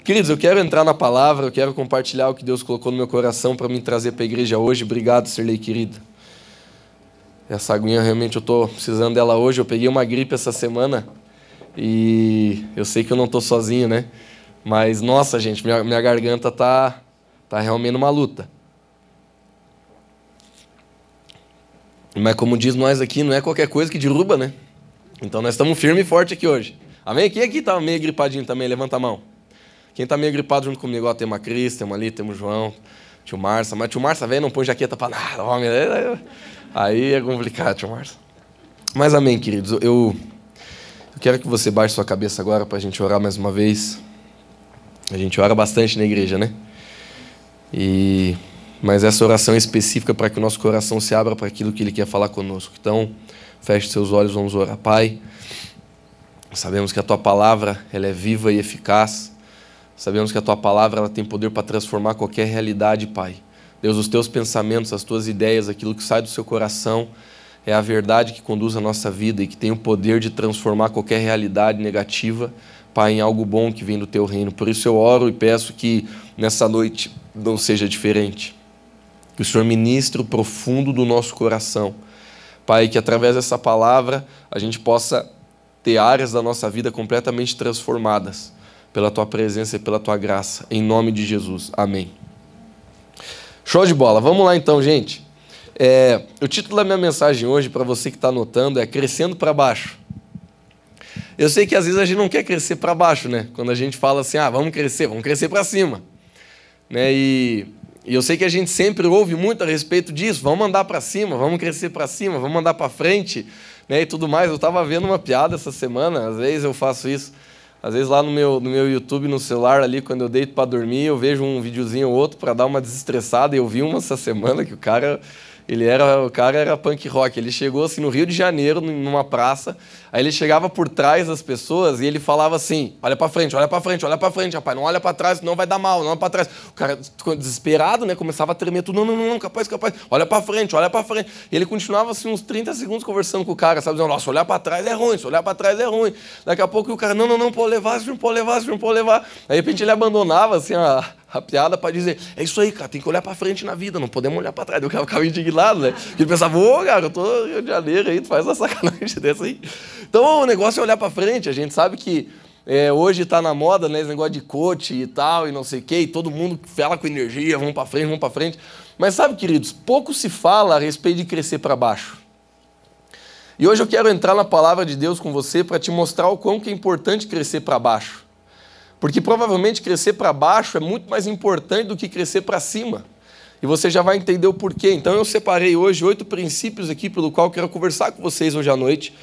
Queridos, eu quero entrar na palavra, eu quero compartilhar o que Deus colocou no meu coração para me trazer para a igreja hoje. Obrigado, Sirlei, querida. Essa aguinha, realmente, eu estou precisando dela hoje. Eu peguei uma gripe essa semana e eu sei que eu não estou sozinho, né? Mas, nossa, gente, minha garganta tá realmente uma luta. Mas, como diz nós aqui, não é qualquer coisa que derruba, né? Então, nós estamos firme e forte aqui hoje. Amém? Quem aqui está meio gripadinho também? Levanta a mão. Quem está meio gripado junto comigo? Ó, tem uma Cris, tem uma ali, temos o João, tio Marça. Mas tio Marça, velho, não põe jaqueta para nada, homem. Aí é complicado, tio Marça. Mas amém, queridos. Eu quero que você baixe sua cabeça agora para a gente orar mais uma vez. A gente ora bastante na igreja, né? Mas essa oração é específica para que o nosso coração se abra para aquilo que Ele quer falar conosco. Então, feche seus olhos, vamos orar. Pai, sabemos que a Tua palavra ela é viva e eficaz. Sabemos que a Tua palavra ela tem poder para transformar qualquer realidade, Pai. Deus, os Teus pensamentos, as Tuas ideias, aquilo que sai do seu coração, é a verdade que conduz a nossa vida e que tem o poder de transformar qualquer realidade negativa, Pai, em algo bom que vem do Teu reino. Por isso eu oro e peço que nessa noite não seja diferente. Que o Senhor ministre o profundo do nosso coração. Pai, que através dessa palavra a gente possa ter áreas da nossa vida completamente transformadas pela Tua presença e pela Tua graça. Em nome de Jesus. Amém. Show de bola. Vamos lá então, gente. O título da minha mensagem hoje, para você que está anotando, é Crescendo para Baixo. Eu sei que às vezes a gente não quer crescer para baixo, né? Quando a gente fala assim, vamos crescer para cima. Né? E eu sei que a gente sempre ouve muito a respeito disso, vamos andar para cima, vamos crescer para cima, vamos andar para frente, né? E tudo mais. Eu estava vendo uma piada essa semana, às vezes eu faço isso. Às vezes lá no meu YouTube, no celular, ali, quando eu deito para dormir, eu vejo um videozinho ou outro para dar uma desestressada. E eu vi uma essa semana que o cara era punk rock. Ele chegou assim no Rio de Janeiro, numa praça, aí ele chegava por trás das pessoas e ele falava assim, olha para frente, rapaz, não olha para trás, não vai dar mal, não olha para trás. O cara ficou desesperado, né? Começava a tremer tudo, não, capaz, olha para frente. E ele continuava assim uns 30 segundos conversando com o cara, sabe? Dizendo, nossa, olhar para trás é ruim, se olhar para trás é ruim. Daqui a pouco o cara, não pode levar. Aí, de repente, ele abandonava assim a piada para dizer, é isso aí, cara, tem que olhar para frente na vida, não podemos olhar para trás. O cara ficava indignado, né? Ele pensava, cara, eu tô no Rio de Janeiro aí, tu faz uma sacanagem dessa aí. Então, o negócio é olhar para frente. A gente sabe que hoje está na moda, né, esse negócio de coach e tal, e não sei o quê, e todo mundo fala com energia, vamos para frente. Mas sabe, queridos, pouco se fala a respeito de crescer para baixo. E hoje eu quero entrar na palavra de Deus com você para te mostrar o quão que é importante crescer para baixo. Porque provavelmente crescer para baixo é muito mais importante do que crescer para cima. E você já vai entender o porquê. Então eu separei hoje 8 princípios aqui pelo qual eu quero conversar com vocês hoje à noite.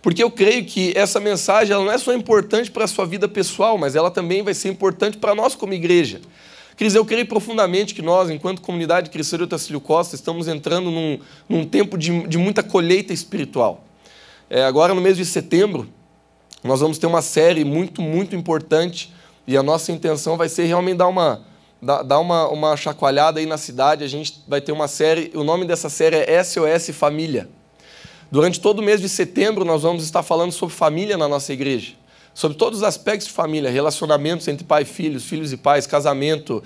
Porque eu creio que essa mensagem ela não é só importante para a sua vida pessoal, mas ela também vai ser importante para nós como igreja. Cris, eu creio profundamente que nós, enquanto comunidade cristã de Otacílio Costa, estamos entrando num tempo de muita colheita espiritual. Agora, no mês de setembro, nós vamos ter uma série muito, muito importante e a nossa intenção vai ser realmente dar uma chacoalhada aí na cidade. A gente vai ter uma série, o nome dessa série é SOS Família. Durante todo o mês de setembro, nós vamos estar falando sobre família na nossa igreja. Sobre todos os aspectos de família, relacionamentos entre pai e filhos, filhos e pais, casamento,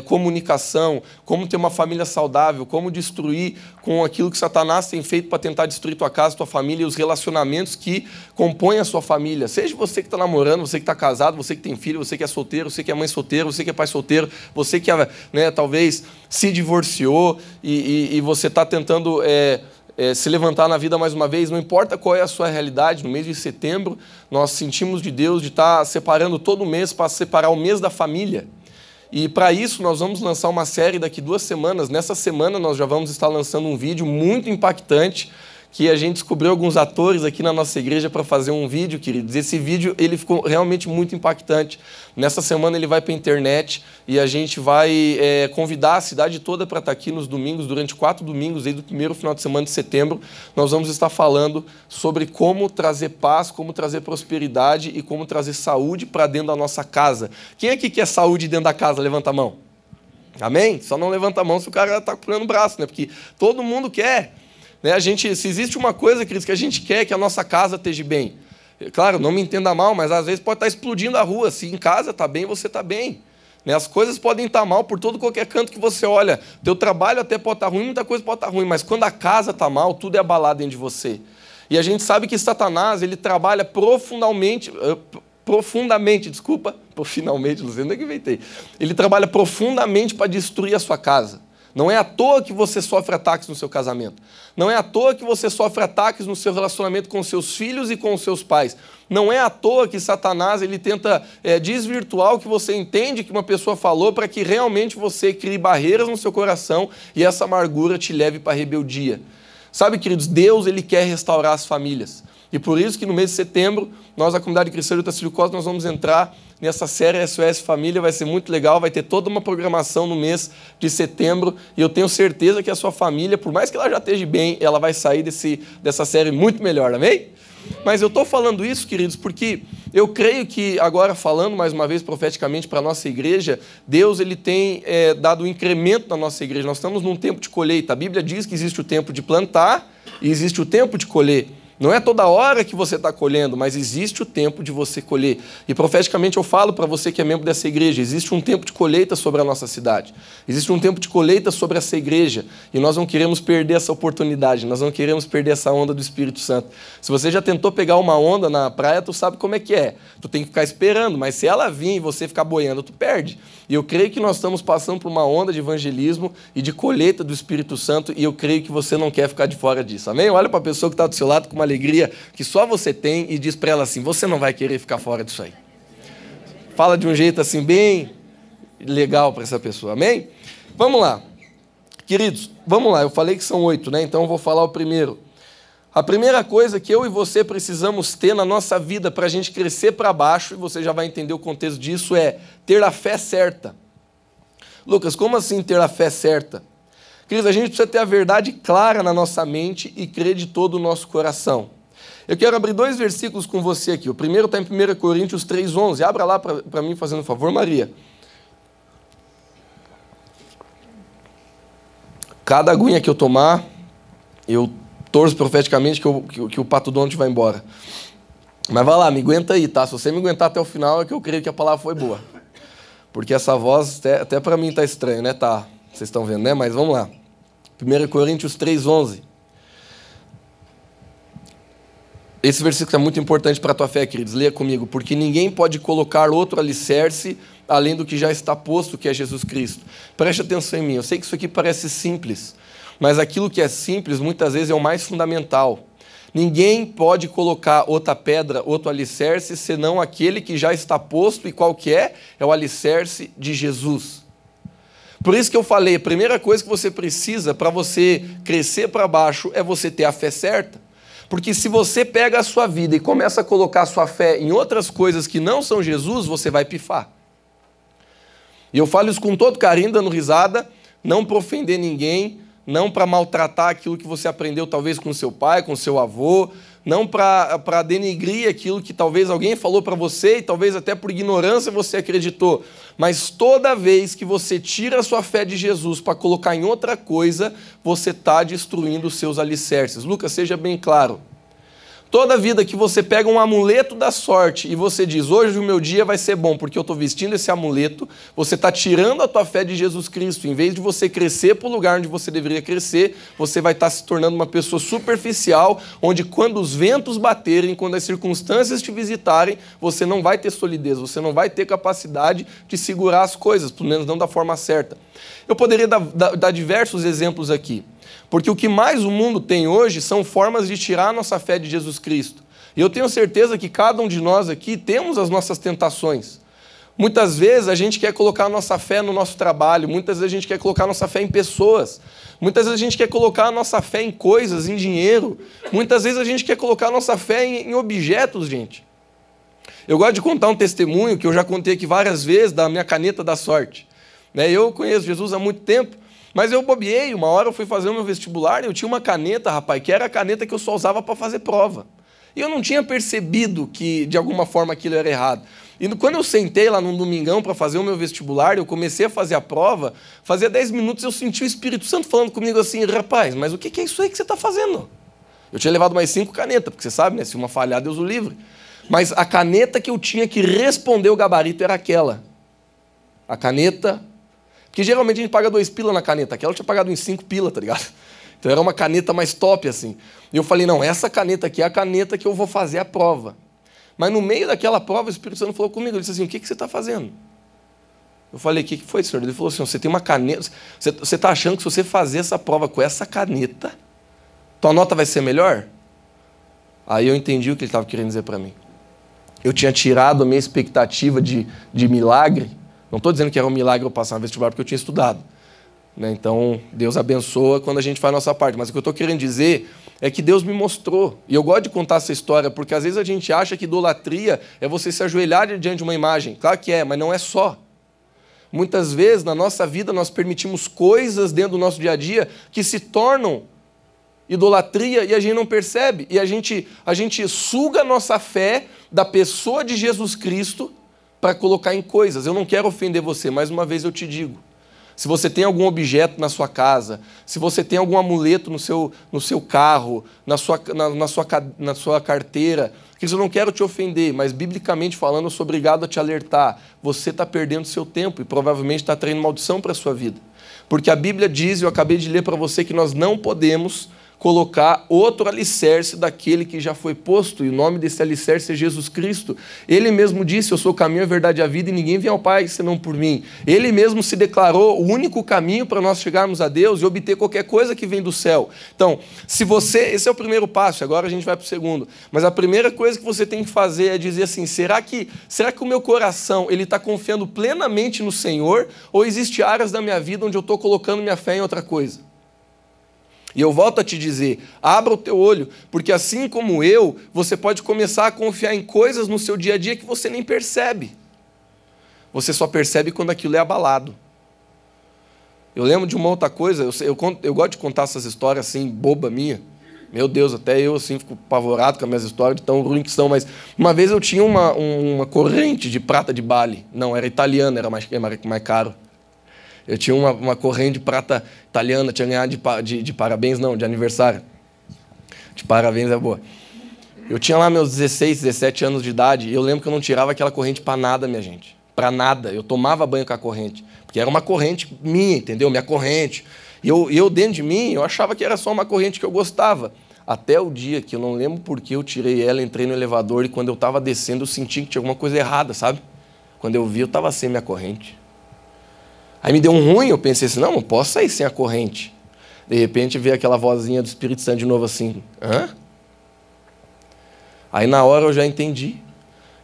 comunicação, como ter uma família saudável, como destruir com aquilo que Satanás tem feito para tentar destruir tua casa, tua família e os relacionamentos que compõem a sua família. Seja você que está namorando, você que está casado, você que tem filho, você que é solteiro, você que é mãe solteira, você que é pai solteiro, você que talvez se divorciou e você está tentando se levantar na vida mais uma vez, não importa qual é a sua realidade, no mês de setembro, nós sentimos de Deus de estar separando todo mês para separar o mês da família. E para isso nós vamos lançar uma série daqui 2 semanas. Nessa semana nós já vamos estar lançando um vídeo muito impactante, que a gente descobriu alguns atores aqui na nossa igreja para fazer um vídeo, queridos. Esse vídeo ele ficou realmente muito impactante. Nessa semana ele vai para a internet e a gente vai convidar a cidade toda para estar aqui nos domingos, durante 4 domingos, desde o primeiro final de semana de setembro. Nós vamos estar falando sobre como trazer paz, como trazer prosperidade e como trazer saúde para dentro da nossa casa. Quem aqui quer saúde dentro da casa? Levanta a mão. Amém? Só não levanta a mão se o cara está pulando o braço, né? Porque todo mundo quer. Se existe uma coisa, queridos, que a gente quer, que a nossa casa esteja bem. Claro, não me entenda mal, mas às vezes pode estar explodindo a rua. Se em casa está bem, você está bem. Né? As coisas podem estar mal por todo qualquer canto que você olha. Teu trabalho até pode estar ruim, muita coisa pode estar ruim, mas quando a casa está mal, tudo é abalado dentro de você. E a gente sabe que Satanás, ele trabalha profundamente, não sei onde é que inventei. Ele trabalha profundamente para destruir a sua casa. Não é à toa que você sofre ataques no seu casamento. Não é à toa que você sofre ataques no seu relacionamento com seus filhos e com os seus pais. Não é à toa que Satanás ele tenta desvirtuar o que você entende que uma pessoa falou para que realmente você crie barreiras no seu coração e essa amargura te leve para a rebeldia. Sabe, queridos, Deus ele quer restaurar as famílias. E por isso que no mês de setembro, nós, a Comunidade Cristã de Otacílio Costa, nós vamos entrar nessa série SOS Família, vai ser muito legal, vai ter toda uma programação no mês de setembro, e eu tenho certeza que a sua família, por mais que ela já esteja bem, ela vai sair dessa série muito melhor, amém? Mas eu estou falando isso, queridos, porque eu creio que, agora falando mais uma vez profeticamente para a nossa igreja, Deus ele tem dado um incremento na nossa igreja. Nós estamos num tempo de colheita. A Bíblia diz que existe o tempo de plantar e existe o tempo de colher. Não é toda hora que você está colhendo, mas existe o tempo de você colher. E profeticamente eu falo para você que é membro dessa igreja, existe um tempo de colheita sobre a nossa cidade. Existe um tempo de colheita sobre essa igreja. E nós não queremos perder essa oportunidade, nós não queremos perder essa onda do Espírito Santo. Se você já tentou pegar uma onda na praia, tu sabe como é que é. Tu tem que ficar esperando, mas se ela vir e você ficar boiando, tu perde. E eu creio que nós estamos passando por uma onda de evangelismo e de colheita do Espírito Santo, e eu creio que você não quer ficar de fora disso, amém? Olha para a pessoa que está do seu lado com uma alegria que só você tem e diz para ela assim, você não vai querer ficar fora disso aí. Fala de um jeito assim bem legal para essa pessoa, amém? Vamos lá. Queridos, vamos lá, eu falei que são 8, né? Então eu vou falar o primeiro. A primeira coisa que eu e você precisamos ter na nossa vida para a gente crescer para baixo, e você já vai entender o contexto disso, é ter a fé certa. Lucas, como assim ter a fé certa? Queridos, a gente precisa ter a verdade clara na nossa mente e crer de todo o nosso coração. Eu quero abrir 2 versículos com você aqui. O primeiro está em 1 Coríntios 3,11. Abra lá para mim, fazendo um favor, Maria. Cada aguinha que eu tomar, eu torço profeticamente que o Pato Donald vai embora. Mas vai lá, me aguenta aí, tá? Se você me aguentar até o final, é que eu creio que a palavra foi boa. Porque essa voz, até para mim, tá estranha, né? Tá, vocês estão vendo, né? Mas vamos lá. 1 Coríntios 3,11. Esse versículo é muito importante para a tua fé, queridos. Leia comigo. Porque ninguém pode colocar outro alicerce além do que já está posto, que é Jesus Cristo. Preste atenção em mim. Eu sei que isso aqui parece simples, mas aquilo que é simples, muitas vezes, é o mais fundamental. Ninguém pode colocar outra pedra, outro alicerce, senão aquele que já está posto. E qual que é? É o alicerce de Jesus. Por isso que eu falei, a primeira coisa que você precisa para você crescer para baixo é você ter a fé certa. Porque se você pega a sua vida e começa a colocar a sua fé em outras coisas que não são Jesus, você vai pifar. E eu falo isso com todo carinho, dando risada, não para ofender ninguém, não para maltratar aquilo que você aprendeu talvez com seu pai, com seu avô, não para denigrir aquilo que talvez alguém falou para você e talvez até por ignorância você acreditou. Mas toda vez que você tira a sua fé de Jesus para colocar em outra coisa, você está destruindo os seus alicerces. Lucas, seja bem claro. Toda vida que você pega um amuleto da sorte e você diz, hoje o meu dia vai ser bom porque eu estou vestindo esse amuleto, você está tirando a tua fé de Jesus Cristo. Em vez de você crescer para o lugar onde você deveria crescer, você vai estar se tornando uma pessoa superficial, onde quando os ventos baterem, quando as circunstâncias te visitarem, você não vai ter solidez, você não vai ter capacidade de segurar as coisas, pelo menos não da forma certa. Eu poderia dar diversos exemplos aqui. Porque o que mais o mundo tem hoje são formas de tirar a nossa fé de Jesus Cristo. E eu tenho certeza que cada um de nós aqui temos as nossas tentações. Muitas vezes a gente quer colocar a nossa fé no nosso trabalho, muitas vezes a gente quer colocar a nossa fé em pessoas, muitas vezes a gente quer colocar a nossa fé em coisas, em dinheiro, muitas vezes a gente quer colocar a nossa fé em objetos, gente. Eu gosto de contar um testemunho que eu já contei aqui várias vezes da minha caneta da sorte. Eu conheço Jesus há muito tempo, mas eu bobeei, uma hora eu fui fazer o meu vestibular e eu tinha uma caneta, rapaz, que era a caneta que eu só usava para fazer prova. E eu não tinha percebido que, de alguma forma, aquilo era errado. E quando eu sentei lá num domingão para fazer o meu vestibular, eu comecei a fazer a prova, fazia 10 minutos eu senti o Espírito Santo falando comigo assim, rapaz, mas o que é isso aí que você está fazendo? Eu tinha levado mais 5 canetas, porque você sabe, né? Se uma falhar, Deus o livre. Mas a caneta que eu tinha que responder o gabarito era aquela. A caneta... Porque geralmente a gente paga 2 pila na caneta. Aquela eu tinha pagado em 5 pila, tá ligado? Então era uma caneta mais top, assim. E eu falei, não, essa caneta aqui é a caneta que eu vou fazer a prova. Mas no meio daquela prova, o Espírito Santo falou comigo. Ele disse assim, o que você está fazendo? Eu falei, o que foi, senhor? Ele falou assim, você tem uma caneta... Você está achando que se você fazer essa prova com essa caneta, tua nota vai ser melhor? Aí eu entendi o que ele estava querendo dizer para mim. Eu tinha tirado a minha expectativa de milagre. Não estou dizendo que era um milagre eu passar no vestibular, porque eu tinha estudado. Né? Então, Deus abençoa quando a gente faz a nossa parte. Mas o que eu estou querendo dizer é que Deus me mostrou. E eu gosto de contar essa história, porque às vezes a gente acha que idolatria é você se ajoelhar diante de uma imagem. Claro que é, mas não é só. Muitas vezes, na nossa vida, nós permitimos coisas dentro do nosso dia a dia que se tornam idolatria e a gente não percebe. E a gente suga a nossa fé da pessoa de Jesus Cristo para colocar em coisas. Eu não quero ofender você, mais uma vez eu te digo. Se você tem algum objeto na sua casa, se você tem algum amuleto no seu carro, na sua carteira, que eu não quero te ofender, mas biblicamente falando, eu sou obrigado a te alertar. Você está perdendo seu tempo e provavelmente está traindo maldição para a sua vida. Porque a Bíblia diz, eu acabei de ler para você, que nós não podemos colocar outro alicerce daquele que já foi posto, e o nome desse alicerce é Jesus Cristo. Ele mesmo disse, eu sou o caminho, a verdade e a vida, e ninguém vem ao Pai senão por mim. Ele mesmo se declarou o único caminho para nós chegarmos a Deus e obter qualquer coisa que vem do céu. Então, esse é o primeiro passo, agora a gente vai para o segundo. Mas a primeira coisa que você tem que fazer é dizer assim, será que o meu coração ele está confiando plenamente no Senhor, ou existem áreas da minha vida onde eu estou colocando minha fé em outra coisa? E eu volto a te dizer, abra o teu olho, porque assim como eu, você pode começar a confiar em coisas no seu dia a dia que você nem percebe. Você só percebe quando aquilo é abalado. Eu lembro de uma outra coisa, eu gosto de contar essas histórias assim, boba minha. Meu Deus, até eu assim fico apavorado com as minhas histórias, de tão ruim que são, mas uma vez eu tinha uma corrente de prata de Bali. Não, era italiana, era mais caro. Eu tinha uma corrente de prata italiana, tinha ganhado de parabéns, não, de aniversário. De parabéns é boa. Eu tinha lá meus 16, 17 anos de idade, e eu lembro que eu não tirava aquela corrente para nada, minha gente. Para nada. Eu tomava banho com a corrente, porque era uma corrente minha, entendeu? Minha corrente. E eu dentro de mim, eu achava que era só uma corrente que eu gostava. Até o dia que eu não lembro por que eu tirei ela, entrei no elevador, e quando eu estava descendo, eu senti que tinha alguma coisa errada, sabe? Quando eu vi, eu estava sem minha corrente. Aí me deu um ruim, eu pensei assim, não posso sair sem a corrente. De repente veio aquela vozinha do Espírito Santo de novo assim, hã? Aí na hora eu já entendi.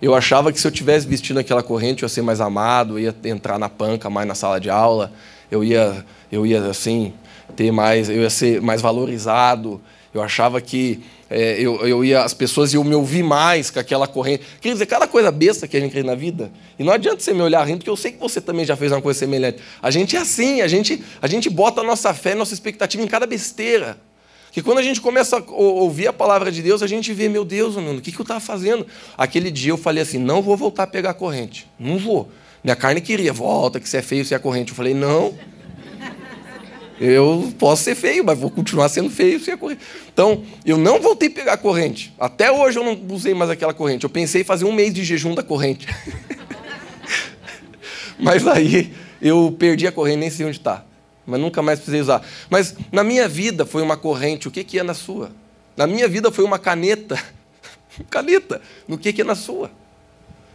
Eu achava que se eu tivesse vestido aquela corrente, eu ia ser mais amado, eu ia entrar na panca mais na sala de aula, eu ia assim, eu ia ser mais valorizado. Eu achava que as pessoas iam me ouvir mais com aquela corrente. Quer dizer, cada coisa besta que a gente crê na vida. E não adianta você me olhar rindo, porque eu sei que você também já fez uma coisa semelhante. A gente é assim, a gente bota a nossa fé, a nossa expectativa em cada besteira. Que quando a gente começa a ouvir a palavra de Deus, a gente vê, meu Deus, mano, o que eu estava fazendo? Aquele dia eu falei assim, não vou voltar a pegar a corrente. Não vou. Minha carne queria, volta, que você é feio, você é a corrente. Eu falei, não. Eu posso ser feio, mas vou continuar sendo feio sem a corrente. Então, eu não voltei a pegar a corrente. Até hoje eu não usei mais aquela corrente. Eu pensei em fazer 1 mês de jejum da corrente. Mas aí eu perdi a corrente, nem sei onde está. Mas nunca mais precisei usar. Mas na minha vida foi uma corrente. O que é na sua? Na minha vida foi uma caneta. Caneta. No que é na sua?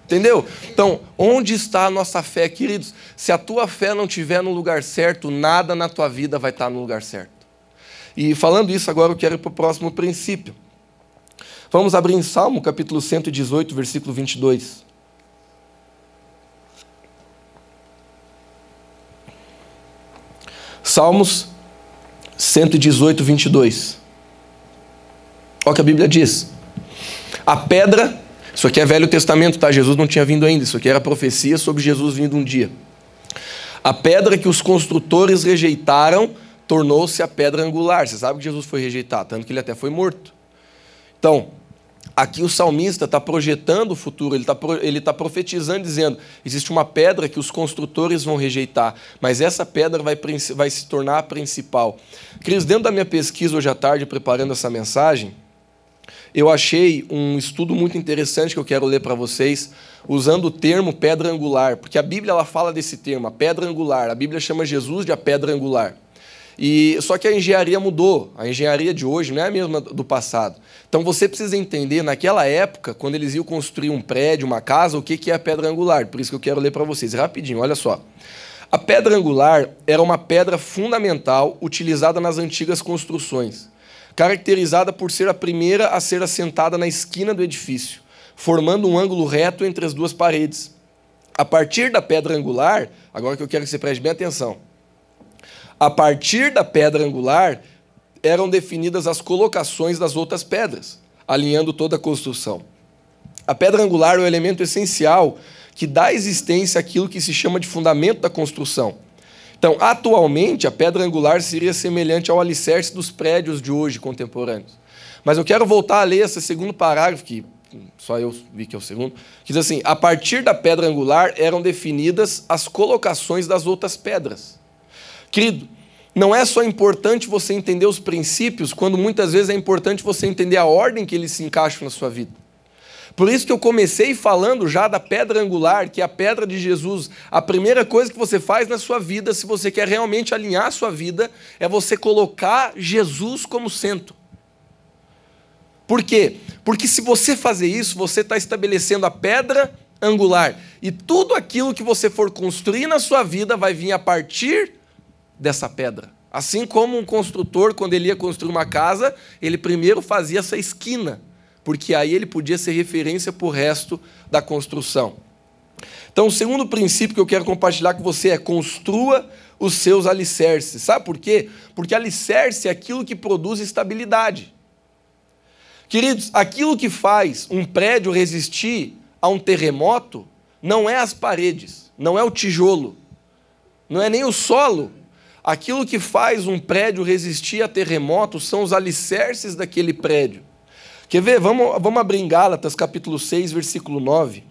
Entendeu? Então, onde está a nossa fé, queridos? Se a tua fé não estiver no lugar certo, nada na tua vida vai estar no lugar certo. E falando isso, agora eu quero ir para o próximo princípio. Vamos abrir em Salmo, capítulo 118, versículo 22. Salmos 118, 22. Olha o que a Bíblia diz. A pedra... Isso aqui é Velho Testamento, tá? Jesus não tinha vindo ainda. Isso aqui era profecia sobre Jesus vindo um dia. A pedra que os construtores rejeitaram tornou-se a pedra angular. Você sabe que Jesus foi rejeitado, tanto que ele até foi morto. Então, aqui o salmista está projetando o futuro, ele está profetizando, dizendo, existe uma pedra que os construtores vão rejeitar, mas essa pedra vai se tornar a principal. Cris, dentro da minha pesquisa hoje à tarde, preparando essa mensagem, eu achei um estudo muito interessante que eu quero ler para vocês, usando o termo pedra angular, porque a Bíblia ela fala desse termo, a pedra angular. A Bíblia chama Jesus de a pedra angular. Só que a engenharia mudou. A engenharia de hoje não é a mesma do passado. Então você precisa entender, naquela época, quando eles iam construir um prédio, uma casa, o que é a pedra angular. Por isso que eu quero ler para vocês rapidinho, olha só. A pedra angular era uma pedra fundamental utilizada nas antigas construções, caracterizada por ser a primeira a ser assentada na esquina do edifício, formando um ângulo reto entre as duas paredes. A partir da pedra angular, agora que eu quero que você preste bem atenção, a partir da pedra angular eram definidas as colocações das outras pedras, alinhando toda a construção. A pedra angular é o elemento essencial que dá existência àquilo que se chama de fundamento da construção. Então, atualmente, a pedra angular seria semelhante ao alicerce dos prédios de hoje, contemporâneos. Mas eu quero voltar a ler esse segundo parágrafo, que só eu vi que é o segundo, que diz assim, a partir da pedra angular eram definidas as colocações das outras pedras. Querido, não é só importante você entender os princípios, quando muitas vezes é importante você entender a ordem que eles se encaixam na sua vida. Por isso que eu comecei falando já da pedra angular, que é a pedra de Jesus. A primeira coisa que você faz na sua vida, se você quer realmente alinhar a sua vida, é você colocar Jesus como centro. Por quê? Porque se você fazer isso, você está estabelecendo a pedra angular. E tudo aquilo que você for construir na sua vida vai vir a partir dessa pedra. Assim como um construtor, quando ele ia construir uma casa, ele primeiro fazia essa esquina, porque aí ele podia ser referência para o resto da construção. Então, o segundo princípio que eu quero compartilhar com você é construa os seus alicerces. Sabe por quê? Porque alicerce é aquilo que produz estabilidade. Queridos, aquilo que faz um prédio resistir a um terremoto não é as paredes, não é o tijolo, não é nem o solo. Aquilo que faz um prédio resistir a terremoto são os alicerces daquele prédio. Quer ver? Vamos abrir em Gálatas, capítulo 6, versículo 9.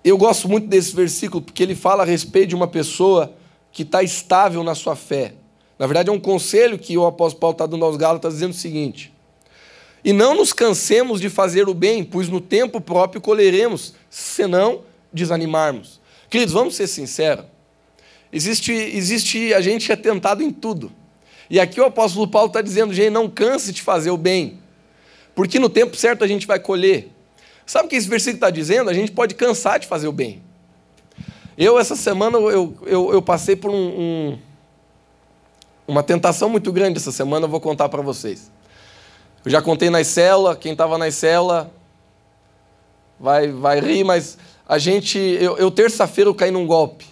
Eu gosto muito desse versículo, porque ele fala a respeito de uma pessoa que está estável na sua fé. Na verdade, é um conselho que o apóstolo Paulo está dando aos Gálatas, dizendo o seguinte: e não nos cansemos de fazer o bem, pois no tempo próprio colheremos, se não desanimarmos. Queridos, vamos ser sinceros. A gente é tentado em tudo. E aqui o apóstolo Paulo está dizendo, gente, não canse de fazer o bem, porque no tempo certo a gente vai colher. Sabe o que esse versículo está dizendo? A gente pode cansar de fazer o bem. Essa semana, eu passei por uma tentação muito grande essa semana, eu vou contar para vocês. Eu já contei na célula, quem estava na célula vai rir, mas terça-feira eu caí num golpe.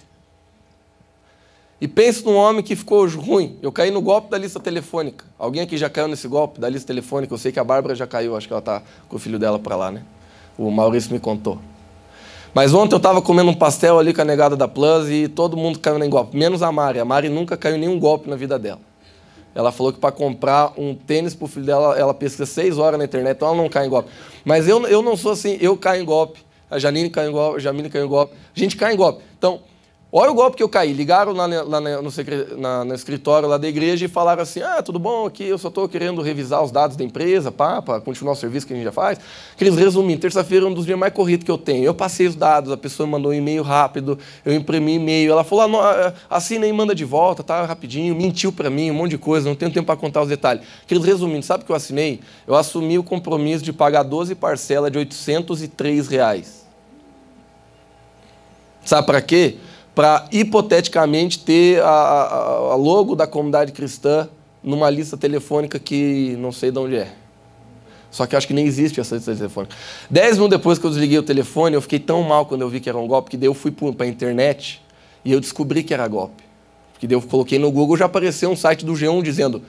E penso num homem que ficou ruim. Eu caí no golpe da lista telefônica. Alguém aqui já caiu nesse golpe da lista telefônica? Eu sei que a Bárbara já caiu, acho que ela está com o filho dela para lá, né? O Maurício me contou. Mas ontem eu estava comendo um pastel ali com a negada da Plus e todo mundo caiu em golpe, menos a Mari. A Mari nunca caiu em nenhum golpe na vida dela. Ela falou que para comprar um tênis para o filho dela, ela pesquisa 6 horas na internet, então ela não cai em golpe. Mas eu não sou assim, eu caio em golpe. A Janine caiu em golpe, a Jamile caiu em golpe. A gente cai em golpe. Então, olha o golpe que eu caí. Ligaram lá no escritório lá da igreja e falaram assim, tudo bom aqui, eu só estou querendo revisar os dados da empresa, para continuar o serviço que a gente já faz. Queridos, resumindo, terça-feira é um dos dias mais corridos que eu tenho. Eu passei os dados, a pessoa mandou um e-mail rápido, eu imprimi e-mail, ela falou, assina e manda de volta, tá rapidinho, mentiu para mim, um monte de coisa, não tenho tempo para contar os detalhes. Queridos, resumindo, sabe o que eu assinei? Eu assumi o compromisso de pagar 12 parcelas de R$803. Sabe para quê? Para, hipoteticamente, ter a logo da comunidade cristã numa lista telefônica que não sei de onde é. Só que acho que nem existe essa lista telefônica. 10 minutos depois que eu desliguei o telefone, eu fiquei tão mal quando eu vi que era um golpe, que daí eu fui para a internet e eu descobri que era golpe. Porque daí eu coloquei no Google, já apareceu um site do G1 dizendo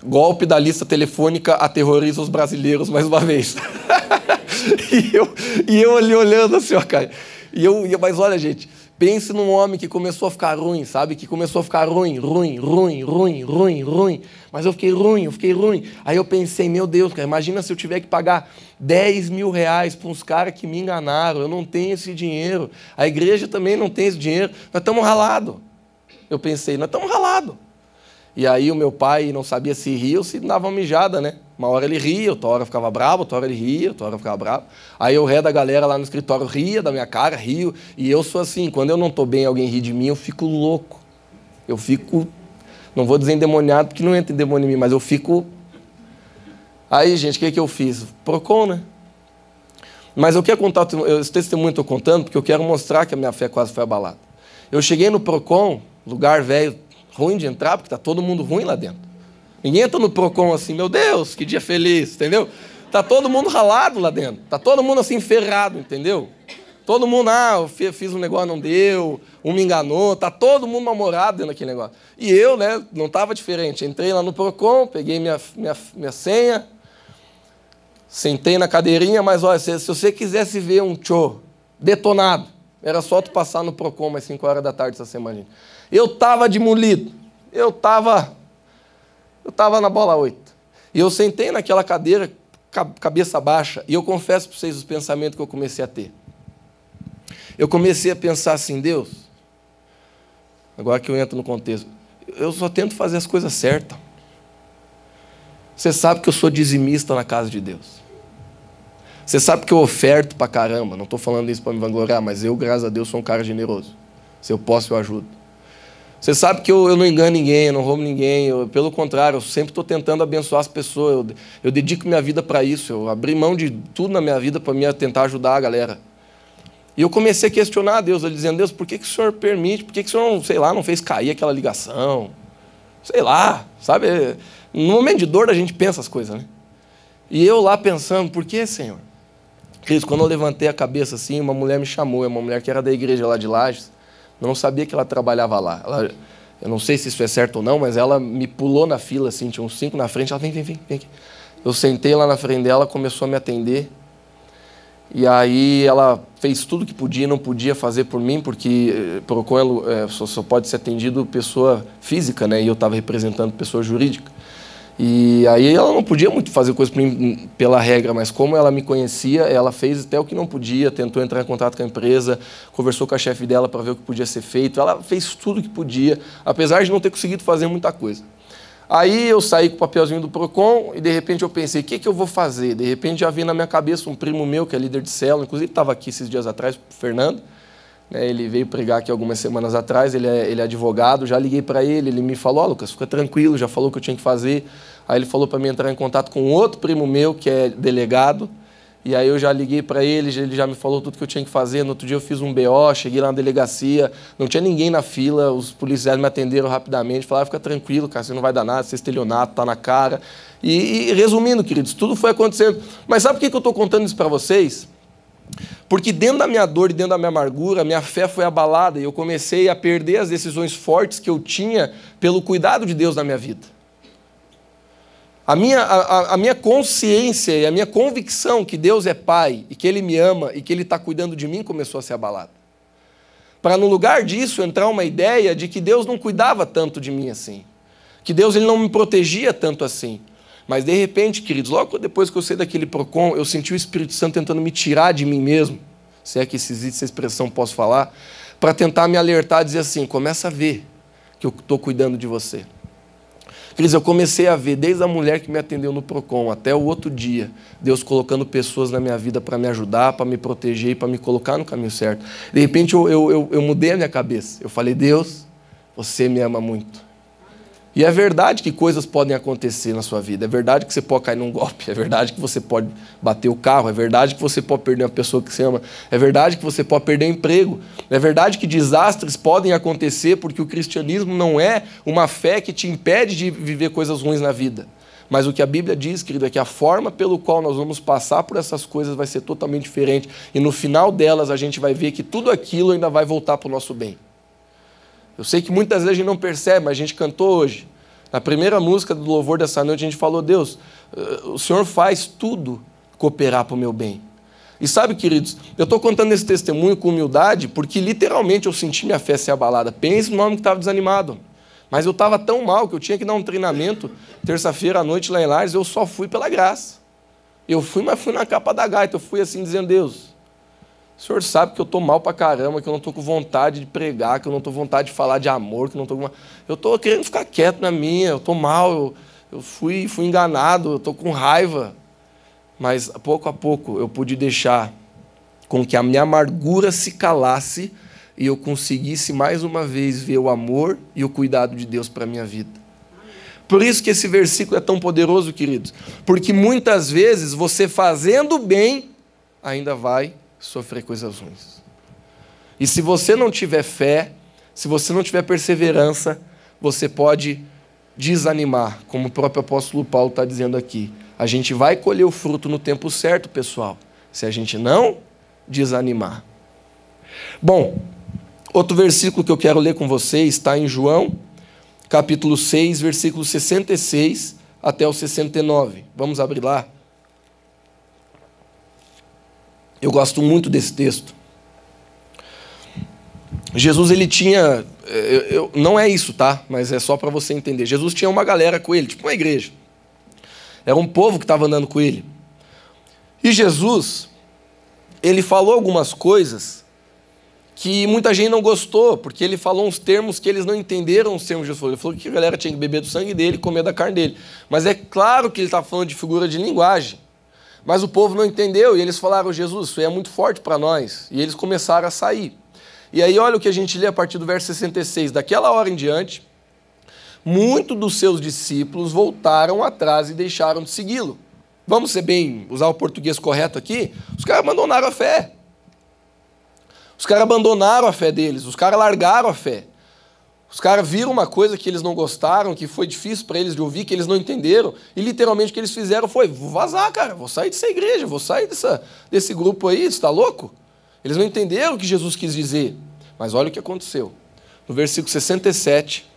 golpe da lista telefônica aterroriza os brasileiros mais uma vez. e eu ali olhando assim, ó, cara. Mas olha, gente, pense num homem que começou a ficar ruim, sabe? Que começou a ficar ruim. Mas eu fiquei ruim. Aí eu pensei, meu Deus, cara, imagina se eu tiver que pagar R$10 mil para uns caras que me enganaram. Eu não tenho esse dinheiro. A igreja também não tem esse dinheiro. Nós estamos ralados. Eu pensei, nós estamos ralados. E aí o meu pai não sabia se ria ou se dava uma mijada, né? Uma hora ele ria, outra hora ficava bravo, outra hora ele ria, outra hora ficava bravo. Aí o ré da galera lá no escritório ria da minha cara, rio. E eu sou assim, quando eu não tô bem e alguém ri de mim, eu fico louco. Eu fico, não vou dizer endemoniado, porque não entra em demônio em mim, mas eu fico... Aí, gente, o que eu fiz? Procon, né? Mas eu quero contar, esse testemunho eu estou contando porque eu quero mostrar que a minha fé quase foi abalada. Eu cheguei no Procon, lugar velho, ruim de entrar, porque está todo mundo ruim lá dentro. Ninguém entra no Procon assim, meu Deus, que dia feliz, entendeu? Está todo mundo ralado lá dentro. Está todo mundo assim, ferrado, entendeu? Todo mundo, eu fiz um negócio, não deu, um me enganou, está todo mundo mal-humorado dentro daquele negócio. E eu, né, não estava diferente. Entrei lá no Procon, peguei minha senha, sentei na cadeirinha, mas olha, se você quisesse ver um show detonado, era só tu passar no Procon às 5 horas da tarde essa semana. Eu estava demolido. Eu estava na bola 8. E eu sentei naquela cadeira, cabeça baixa, e eu confesso para vocês os pensamentos que eu comecei a ter. Eu comecei a pensar assim, Deus, agora que eu entro no contexto, eu só tento fazer as coisas certas. Você sabe que eu sou dizimista na casa de Deus. Você sabe que eu oferto pra caramba. Não estou falando isso para me vangloriar, mas eu, graças a Deus, sou um cara generoso. Se eu posso, eu ajudo. Você sabe que eu não engano ninguém, eu não roubo ninguém. Pelo contrário, eu sempre estou tentando abençoar as pessoas. Eu dedico minha vida para isso. Eu abri mão de tudo na minha vida para tentar ajudar a galera. E eu comecei a questionar a Deus, dizendo, Deus, por que o Senhor permite? Por que o Senhor, sei lá, não fez cair aquela ligação? Sei lá, sabe? No momento de dor a gente pensa as coisas, né? E eu lá pensando, por que, Senhor? Cristo, quando eu levantei a cabeça assim, uma mulher me chamou, é uma mulher que era da igreja lá de Lages, eu não sabia que ela trabalhava lá. Eu não sei se isso é certo ou não, mas ela me pulou na fila, assim, tinha uns 5 na frente, ela, vem aqui. Eu sentei lá na frente dela, começou a me atender, e aí ela fez tudo que podia e não podia fazer por mim, porque Procon só pode ser atendido pessoa física, né? E eu estava representando pessoa jurídica. E aí ela não podia muito fazer coisa por mim pela regra, mas como ela me conhecia, ela fez até o que não podia, tentou entrar em contato com a empresa, conversou com a chefe dela para ver o que podia ser feito, ela fez tudo o que podia, apesar de não ter conseguido fazer muita coisa. Aí eu saí com o papelzinho do Procon e de repente eu pensei, o que eu vou fazer? De repente já veio na minha cabeça um primo meu, que é líder de célula, inclusive estava aqui esses dias atrás, o Fernando, né, ele veio pregar aqui algumas semanas atrás, ele é advogado, já liguei para ele me falou, Lucas, fica tranquilo, já falou o que eu tinha que fazer. Aí ele falou para mim entrar em contato com outro primo meu, que é delegado, e aí eu já liguei para ele já me falou tudo que eu tinha que fazer. No outro dia eu fiz um BO, cheguei lá na delegacia, não tinha ninguém na fila, os policiais me atenderam rapidamente, falaram, fica tranquilo, cara, você não vai dar nada, você é estelionato, tá na cara. E resumindo, queridos, tudo foi acontecendo. Mas sabe por que eu estou contando isso para vocês? Porque dentro da minha dor e dentro da minha amargura, a minha fé foi abalada e eu comecei a perder as decisões fortes que eu tinha pelo cuidado de Deus na minha vida. A minha consciência e a minha convicção que Deus é Pai e que Ele me ama e que Ele está cuidando de mim começou a ser abalada. Para, no lugar disso, entrar uma ideia de que Deus não cuidava tanto de mim assim. Que Deus ele não me protegia tanto assim. Mas, de repente, queridos, logo depois que eu saí daquele Procon, eu senti o Espírito Santo tentando me tirar de mim mesmo, se é que existe essa expressão, posso falar, para tentar me alertar e dizer assim, começa a ver que eu estou cuidando de você. Queridos, eu comecei a ver, desde a mulher que me atendeu no Procon até o outro dia, Deus colocando pessoas na minha vida para me ajudar, para me proteger e para me colocar no caminho certo. De repente, eu mudei a minha cabeça. Eu falei, Deus, você me ama muito. E é verdade que coisas podem acontecer na sua vida. É verdade que você pode cair num golpe. É verdade que você pode bater o carro. É verdade que você pode perder uma pessoa que você ama. É verdade que você pode perder o emprego. É verdade que desastres podem acontecer porque o cristianismo não é uma fé que te impede de viver coisas ruins na vida. Mas o que a Bíblia diz, querido, é que a forma pelo qual nós vamos passar por essas coisas vai ser totalmente diferente. E no final delas a gente vai ver que tudo aquilo ainda vai voltar para o nosso bem. Eu sei que muitas vezes a gente não percebe, mas a gente cantou hoje. Na primeira música do louvor dessa noite, a gente falou, Deus, o Senhor faz tudo cooperar para o meu bem. E sabe, queridos, eu estou contando esse testemunho com humildade, porque literalmente eu senti minha fé ser abalada. Pense no homem que estava desanimado. Mas eu estava tão mal que eu tinha que dar um treinamento, terça-feira à noite lá em Lages, eu só fui pela graça. Eu fui, mas fui na capa da gaita, eu fui assim dizendo, Deus, O Senhor sabe que eu estou mal pra caramba, que eu não estou com vontade de pregar, que eu não estou com vontade de falar de amor, que eu não estou com... Eu estou querendo ficar quieto na minha, eu estou mal, eu fui enganado, eu estou com raiva. Mas, pouco a pouco, eu pude deixar com que a minha amargura se calasse e eu conseguisse, mais uma vez, ver o amor e o cuidado de Deus para a minha vida. Por isso que esse versículo é tão poderoso, queridos. Porque muitas vezes, você fazendo bem, ainda vai sofrer coisas ruins. E se você não tiver fé, se você não tiver perseverança, você pode desanimar, como o próprio apóstolo Paulo está dizendo aqui. A gente vai colher o fruto no tempo certo, pessoal, se a gente não desanimar. Bom, outro versículo que eu quero ler com vocês está em João, capítulo 6, versículo 66 até o 69. Vamos abrir lá. Eu gosto muito desse texto. Jesus, ele tinha... não é isso, tá? Mas é só para você entender. Jesus tinha uma galera com ele, tipo uma igreja. Era um povo que estava andando com ele. E Jesus, ele falou algumas coisas que muita gente não gostou, porque ele falou uns termos que eles não entenderam os termos de Jesus. Ele falou que a galera tinha que beber do sangue dele e comer da carne dele. Mas é claro que ele está falando de figura de linguagem. Mas o povo não entendeu e eles falaram, Jesus, isso é muito forte para nós. E eles começaram a sair. E aí olha o que a gente lê a partir do verso 66. Daquela hora em diante, muitos dos seus discípulos voltaram atrás e deixaram de segui-lo. Vamos ser bem, usar o português correto aqui? Os caras abandonaram a fé. Os caras abandonaram a fé deles, os caras largaram a fé. Os caras viram uma coisa que eles não gostaram, que foi difícil para eles de ouvir, que eles não entenderam, e literalmente o que eles fizeram foi, vou vazar, cara, vou sair dessa igreja, vou sair desse grupo aí, você está louco? Eles não entenderam o que Jesus quis dizer. Mas olha o que aconteceu. No versículo 67,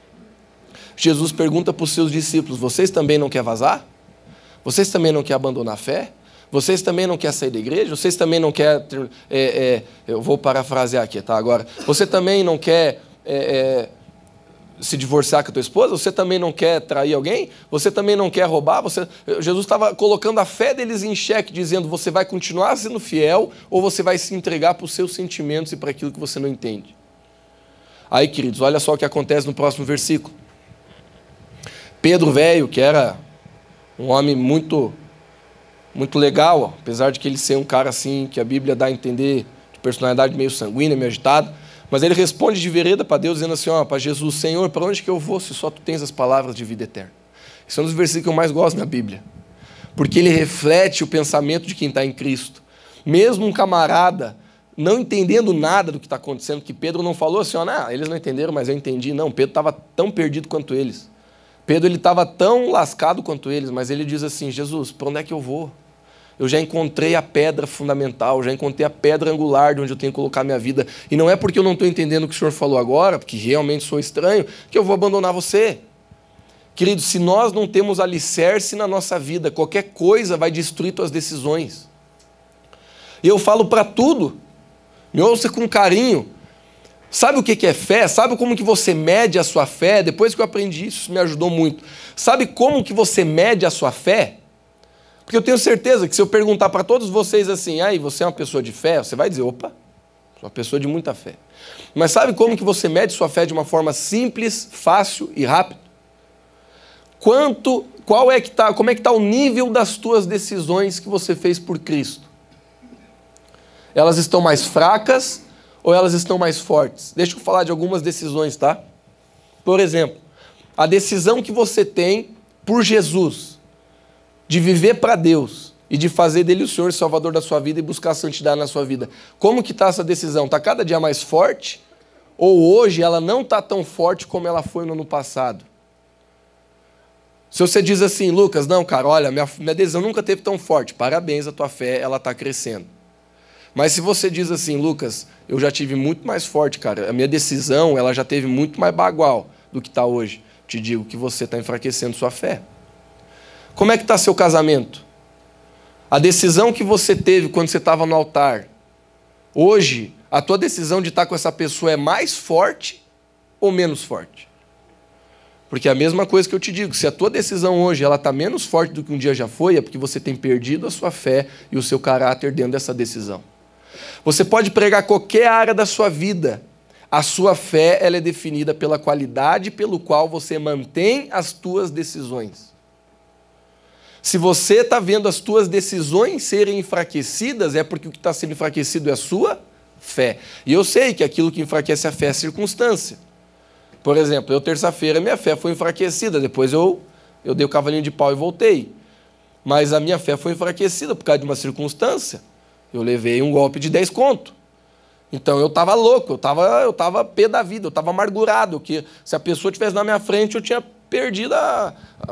Jesus pergunta para os seus discípulos, vocês também não querem vazar? Vocês também não querem abandonar a fé? Vocês também não querem sair da igreja? Vocês também não querem... eu vou parafrasear aqui, tá? Agora, você também não quer se divorciar com a tua esposa? Você também não quer trair alguém? Você também não quer roubar? Jesus estava colocando a fé deles em xeque, dizendo, você vai continuar sendo fiel ou você vai se entregar para os seus sentimentos e para aquilo que você não entende? Aí, queridos, olha só o que acontece no próximo versículo. Pedro, velho, que era um homem muito legal, ó, apesar de que ele ser um cara assim, que a Bíblia dá a entender, de personalidade meio sanguínea, meio agitada, mas ele responde de vereda para Deus, dizendo assim, ó, para Jesus, Senhor, para onde que eu vou se só tu tens as palavras de vida eterna? Esse é um dos versículos que eu mais gosto na Bíblia, porque ele reflete o pensamento de quem está em Cristo. Mesmo um camarada não entendendo nada do que está acontecendo, que Pedro não falou assim, ó, não, eles não entenderam, mas eu entendi. Não, Pedro estava tão perdido quanto eles. Pedro ele estava tão lascado quanto eles, mas ele diz assim, Jesus, para onde é que eu vou? Eu já encontrei a pedra fundamental, já encontrei a pedra angular de onde eu tenho que colocar a minha vida. E não é porque eu não estou entendendo o que o Senhor falou agora, porque realmente sou estranho, que eu vou abandonar você. Querido, se nós não temos alicerce na nossa vida, qualquer coisa vai destruir tuas decisões. E eu falo para tudo, me ouça com carinho. Sabe o que é fé? Sabe como que você mede a sua fé? Depois que eu aprendi isso, me ajudou muito. Sabe como que você mede a sua fé? Porque eu tenho certeza que se eu perguntar para todos vocês assim, aí, você é uma pessoa de fé? Você vai dizer, opa, sou uma pessoa de muita fé. Mas sabe como que você mede sua fé de uma forma simples, fácil e rápida? Como é que está o nível das tuas decisões que você fez por Cristo? Elas estão mais fracas ou elas estão mais fortes? Deixa eu falar de algumas decisões, tá? Por exemplo, a decisão que você tem por Jesus, de viver para Deus e de fazer dele o Senhor e Salvador da sua vida e buscar a santidade na sua vida. Como que está essa decisão? Está cada dia mais forte? Ou hoje ela não está tão forte como ela foi no ano passado? Se você diz assim, Lucas, não, cara, olha, minha decisão nunca teve tão forte. Parabéns, a tua fé, ela está crescendo. Mas se você diz assim, Lucas, eu já tive muito mais forte, cara, a minha decisão, ela já teve muito mais bagual do que está hoje. Te digo que você está enfraquecendo sua fé. Como é que está seu casamento? A decisão que você teve quando você estava no altar, hoje, a tua decisão de estar com essa pessoa é mais forte ou menos forte? Porque é a mesma coisa que eu te digo, se a tua decisão hoje está menos forte do que um dia já foi, é porque você tem perdido a sua fé e o seu caráter dentro dessa decisão. Você pode pregar qualquer área da sua vida. A sua fé ela é definida pela qualidade pelo qual você mantém as tuas decisões. Se você está vendo as tuas decisões serem enfraquecidas, é porque o que está sendo enfraquecido é a sua fé. E eu sei que aquilo que enfraquece a fé é a circunstância. Por exemplo, eu terça-feira minha fé foi enfraquecida, depois eu dei o cavalinho de pau e voltei. Mas a minha fé foi enfraquecida por causa de uma circunstância. Eu levei um golpe de 10 conto. Então eu estava louco, eu estava pé da vida, eu estava amargurado, que se a pessoa estivesse na minha frente, eu tinha perdido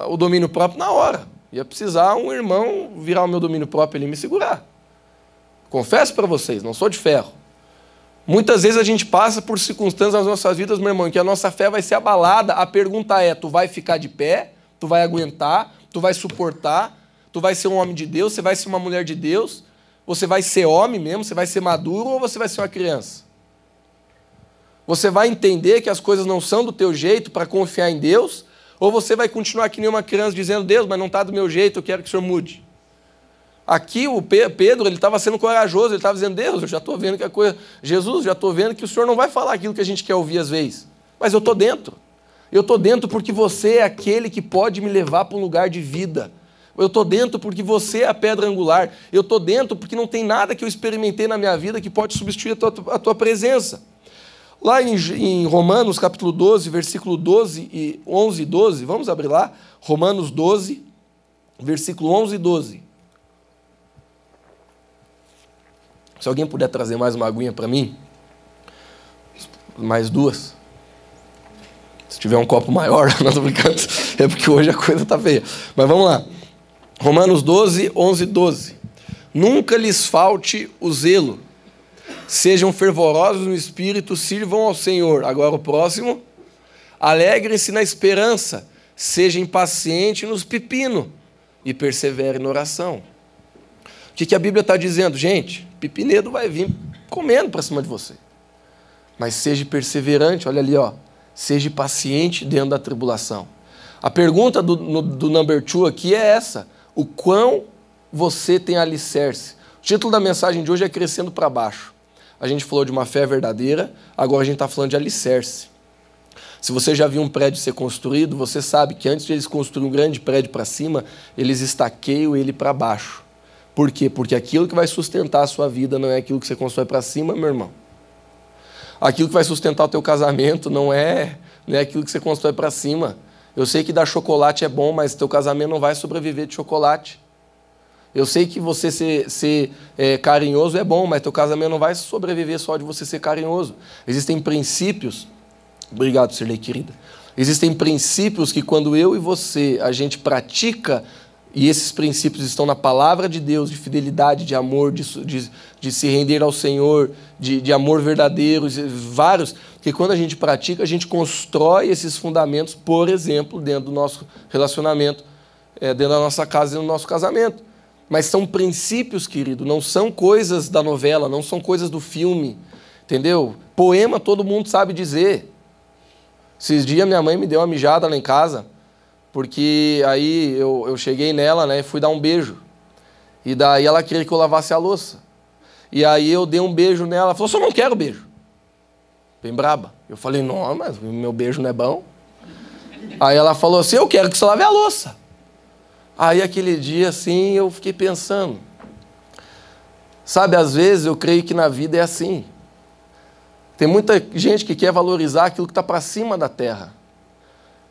o domínio próprio na hora. Ia precisar um irmão virar o meu domínio próprio e me segurar. Confesso para vocês, não sou de ferro. Muitas vezes a gente passa por circunstâncias nas nossas vidas, meu irmão, em que a nossa fé vai ser abalada. A pergunta é, tu vai ficar de pé? Tu vai aguentar? Tu vai suportar? Tu vai ser um homem de Deus? Você vai ser uma mulher de Deus? Você vai ser homem mesmo? Você vai ser maduro ou você vai ser uma criança? Você vai entender que as coisas não são do teu jeito para confiar em Deus? Ou você vai continuar que nem uma criança dizendo, Deus, mas não está do meu jeito, eu quero que o Senhor mude? Aqui o Pedro, ele estava sendo corajoso, ele estava dizendo, Deus, eu já estou vendo que a coisa... Jesus, já estou vendo que o Senhor não vai falar aquilo que a gente quer ouvir às vezes. Mas eu estou dentro. Eu estou dentro porque você é aquele que pode me levar para um lugar de vida. Eu estou dentro porque você é a pedra angular. Eu estou dentro porque não tem nada que eu experimentei na minha vida que pode substituir a tua presença. Lá em Romanos, capítulo 12, versículo 11 e 12, vamos abrir lá? Romanos 12, versículo 11 e 12. Se alguém puder trazer mais uma aguinha para mim, mais duas. Se tiver um copo maior, não estou brincando, é porque hoje a coisa está feia. Mas vamos lá. Romanos 12, 11 e 12. Nunca lhes falte o zelo. Sejam fervorosos no espírito, sirvam ao Senhor. Agora o próximo. Alegrem-se na esperança. Sejam pacientes nos pepinos e perseverem na oração. O que a Bíblia está dizendo? Gente, pepinedo vai vir comendo para cima de você. Mas seja perseverante, olha ali, ó. Seja paciente dentro da tribulação. A pergunta do number 2 aqui é essa. O quão você tem alicerce? O título da mensagem de hoje é Crescendo para Baixo. A gente falou de uma fé verdadeira, agora a gente está falando de alicerce. Se você já viu um prédio ser construído, você sabe que antes de eles construírem um grande prédio para cima, eles estaqueiam ele para baixo. Por quê? Porque aquilo que vai sustentar a sua vida não é aquilo que você constrói para cima, meu irmão. Aquilo que vai sustentar o teu casamento não é aquilo que você constrói para cima. Eu sei que dar chocolate é bom, mas teu casamento não vai sobreviver de chocolate. Eu sei que você ser carinhoso é bom, mas teu casamento não vai sobreviver só de você ser carinhoso. Existem princípios... Obrigado, Sirlei, querida. Existem princípios que quando eu e você, a gente pratica, e esses princípios estão na palavra de Deus, de fidelidade, de amor, de se render ao Senhor, de amor verdadeiro, vários, que quando a gente pratica, a gente constrói esses fundamentos, por exemplo, dentro do nosso relacionamento, dentro da nossa casa, dentro do nosso casamento. Mas são princípios, querido, não são coisas da novela, não são coisas do filme, entendeu? Poema todo mundo sabe dizer. Esses dias minha mãe me deu uma mijada lá em casa, porque aí eu cheguei nela, né, e fui dar um beijo. E daí ela queria que eu lavasse a louça. E aí eu dei um beijo nela, ela falou, só não quero beijo. Bem braba. Eu falei, não, mas meu beijo não é bom. Aí ela falou assim, eu quero que você lave a louça. Aí aquele dia, assim, eu fiquei pensando. Sabe, às vezes eu creio que na vida é assim. Tem muita gente que quer valorizar aquilo que está para cima da terra.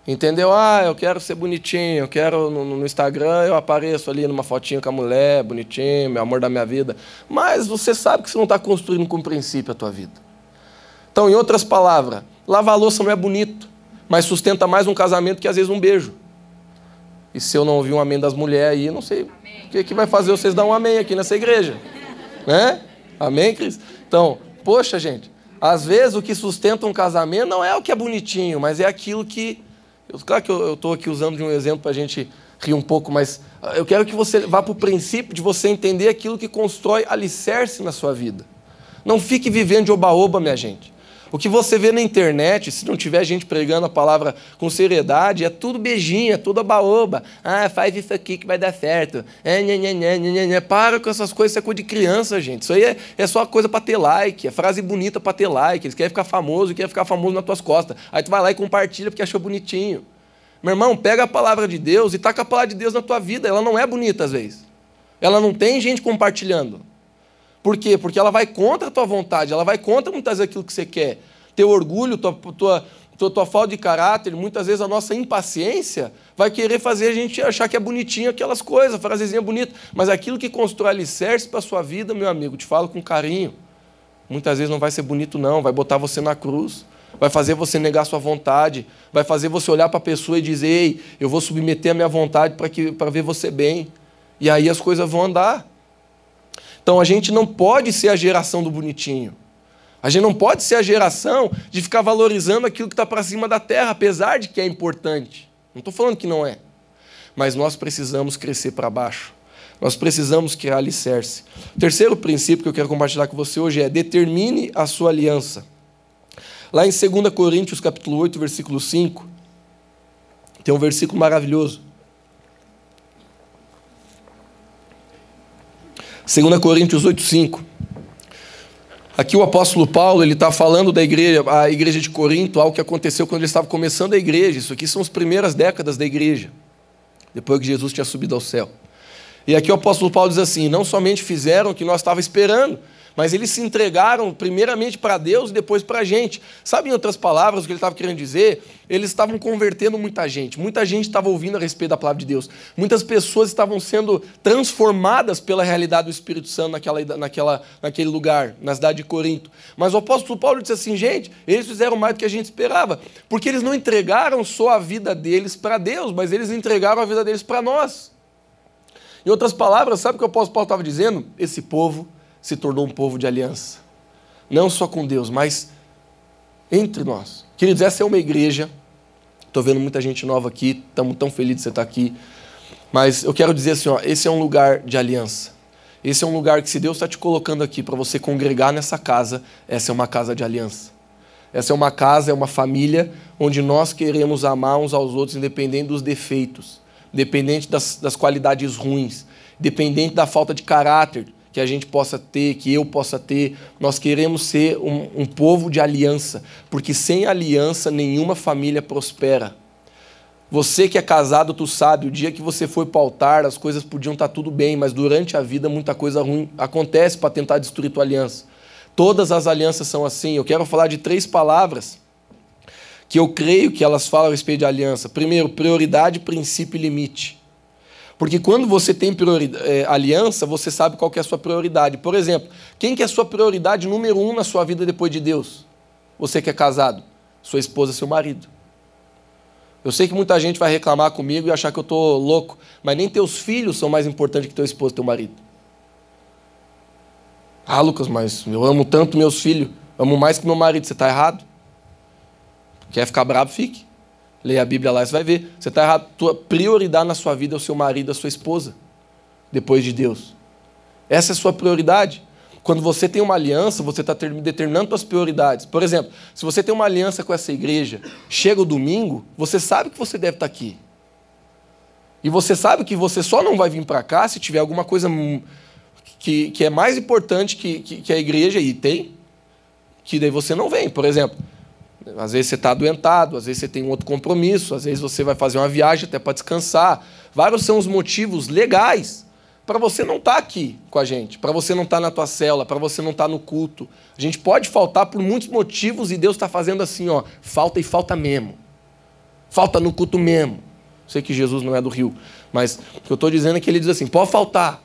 Entendeu? Ah, eu quero ser bonitinho, eu quero no Instagram, eu apareço ali numa fotinha com a mulher, bonitinho, meu amor da minha vida. Mas você sabe que você não está construindo com princípio a tua vida. Então, em outras palavras, lavar a louça não é bonito, mas sustenta mais um casamento que às vezes um beijo. E se eu não ouvir um amém das mulheres aí, não sei o que vai fazer vocês dar um amém aqui nessa igreja. Né? Amém, Cris? Então, poxa, gente, às vezes o que sustenta um casamento não é o que é bonitinho, mas é aquilo que... Claro que eu estou aqui usando de um exemplo para a gente rir um pouco, mas eu quero que você vá para o princípio de você entender aquilo que constrói alicerce na sua vida. Não fique vivendo de oba-oba, minha gente. O que você vê na internet, se não tiver gente pregando a palavra com seriedade, é tudo beijinho, é tudo abaoba. Ah, faz isso aqui que vai dar certo. Para com essas coisas, isso é coisa de criança, gente. Isso aí é só coisa para ter like, é frase bonita para ter like. Eles querem ficar famoso e querem ficar famoso nas tuas costas. Aí tu vai lá e compartilha porque achou bonitinho. Meu irmão, pega a palavra de Deus e taca a palavra de Deus na tua vida. Ela não é bonita às vezes. Ela não tem gente compartilhando. Por quê? Porque ela vai contra a tua vontade, ela vai contra muitas vezes aquilo que você quer. Teu orgulho, tua falta de caráter, muitas vezes a nossa impaciência vai querer fazer a gente achar que é bonitinho aquelas coisas, frasezinha bonita. Mas aquilo que constrói alicerce para a sua vida, meu amigo, te falo com carinho, muitas vezes não vai ser bonito não, vai botar você na cruz, vai fazer você negar a sua vontade, vai fazer você olhar para a pessoa e dizer, ei, eu vou submeter a minha vontade para ver você bem. E aí as coisas vão andar. Então a gente não pode ser a geração do bonitinho. A gente não pode ser a geração de ficar valorizando aquilo que está para cima da terra, apesar de que é importante. Não estou falando que não é. Mas nós precisamos crescer para baixo. Nós precisamos criar alicerce. O terceiro princípio que eu quero compartilhar com você hoje é determine a sua aliança. Lá em 2 Coríntios, capítulo 8, versículo 5, tem um versículo maravilhoso. 2 Coríntios 8, 5. Aqui o apóstolo Paulo está falando da igreja, a igreja de Corinto, algo que aconteceu quando ele estava começando a igreja. Isso aqui são as primeiras décadas da igreja, depois que Jesus tinha subido ao céu. E aqui o apóstolo Paulo diz assim, não somente fizeram o que nós estávamos esperando, mas eles se entregaram primeiramente para Deus e depois para a gente. Sabe, em outras palavras, o que ele estava querendo dizer? Eles estavam convertendo muita gente estava ouvindo a respeito da palavra de Deus. Muitas pessoas estavam sendo transformadas pela realidade do Espírito Santo naquele lugar, na cidade de Corinto. Mas o apóstolo Paulo disse assim, gente, eles fizeram mais do que a gente esperava, porque eles não entregaram só a vida deles para Deus, mas eles entregaram a vida deles para nós. Em outras palavras, sabe o que o apóstolo Paulo estava dizendo? Esse povo se tornou um povo de aliança. Não só com Deus, mas entre nós. Queridos, essa é uma igreja. Estou vendo muita gente nova aqui. Estamos tão felizes de você estar aqui. Mas eu quero dizer assim, ó, esse é um lugar de aliança. Esse é um lugar que, se Deus está te colocando aqui para você congregar nessa casa, essa é uma casa de aliança. Essa é uma casa, é uma família onde nós queremos amar uns aos outros, independente dos defeitos, independente das qualidades ruins, independente da falta de caráter que a gente possa ter, que eu possa ter. Nós queremos ser um povo de aliança, porque sem aliança nenhuma família prospera. Você que é casado, tu sabe, o dia que você foi para o altar, as coisas podiam estar tudo bem, mas durante a vida muita coisa ruim acontece para tentar destruir tua aliança. Todas as alianças são assim. Eu quero falar de 3 palavras que eu creio que elas falam a respeito de aliança. Primeiro, prioridade, princípio e limite. Porque quando você tem aliança, você sabe qual que é a sua prioridade. Por exemplo, quem que é a sua prioridade número 1 na sua vida depois de Deus? Você que é casado, sua esposa, seu marido. Eu sei que muita gente vai reclamar comigo e achar que eu estou louco, mas nem teus filhos são mais importantes que teu esposo e teu marido. Ah, Lucas, mas eu amo tanto meus filhos, amo mais que meu marido, você está errado. Quer ficar bravo? Fique. Leia a Bíblia lá e você vai ver. Você está errado. Tua prioridade na sua vida é o seu marido, a sua esposa, depois de Deus. Essa é a sua prioridade. Quando você tem uma aliança, você está determinando suas prioridades. Por exemplo, se você tem uma aliança com essa igreja, chega o domingo, você sabe que você deve estar aqui. E você sabe que você só não vai vir para cá se tiver alguma coisa que é mais importante que a igreja, e tem, que daí você não vem. Por exemplo, às vezes você está adoentado, às vezes você tem um outro compromisso, às vezes você vai fazer uma viagem até para descansar. Vários são os motivos legais para você não estar aqui com a gente, para você não estar na tua célula, para você não estar no culto. A gente pode faltar por muitos motivos e Deus está fazendo assim, ó, falta e falta mesmo. Falta no culto mesmo. Sei que Jesus não é do Rio, mas o que eu estou dizendo é que ele diz assim, pode faltar.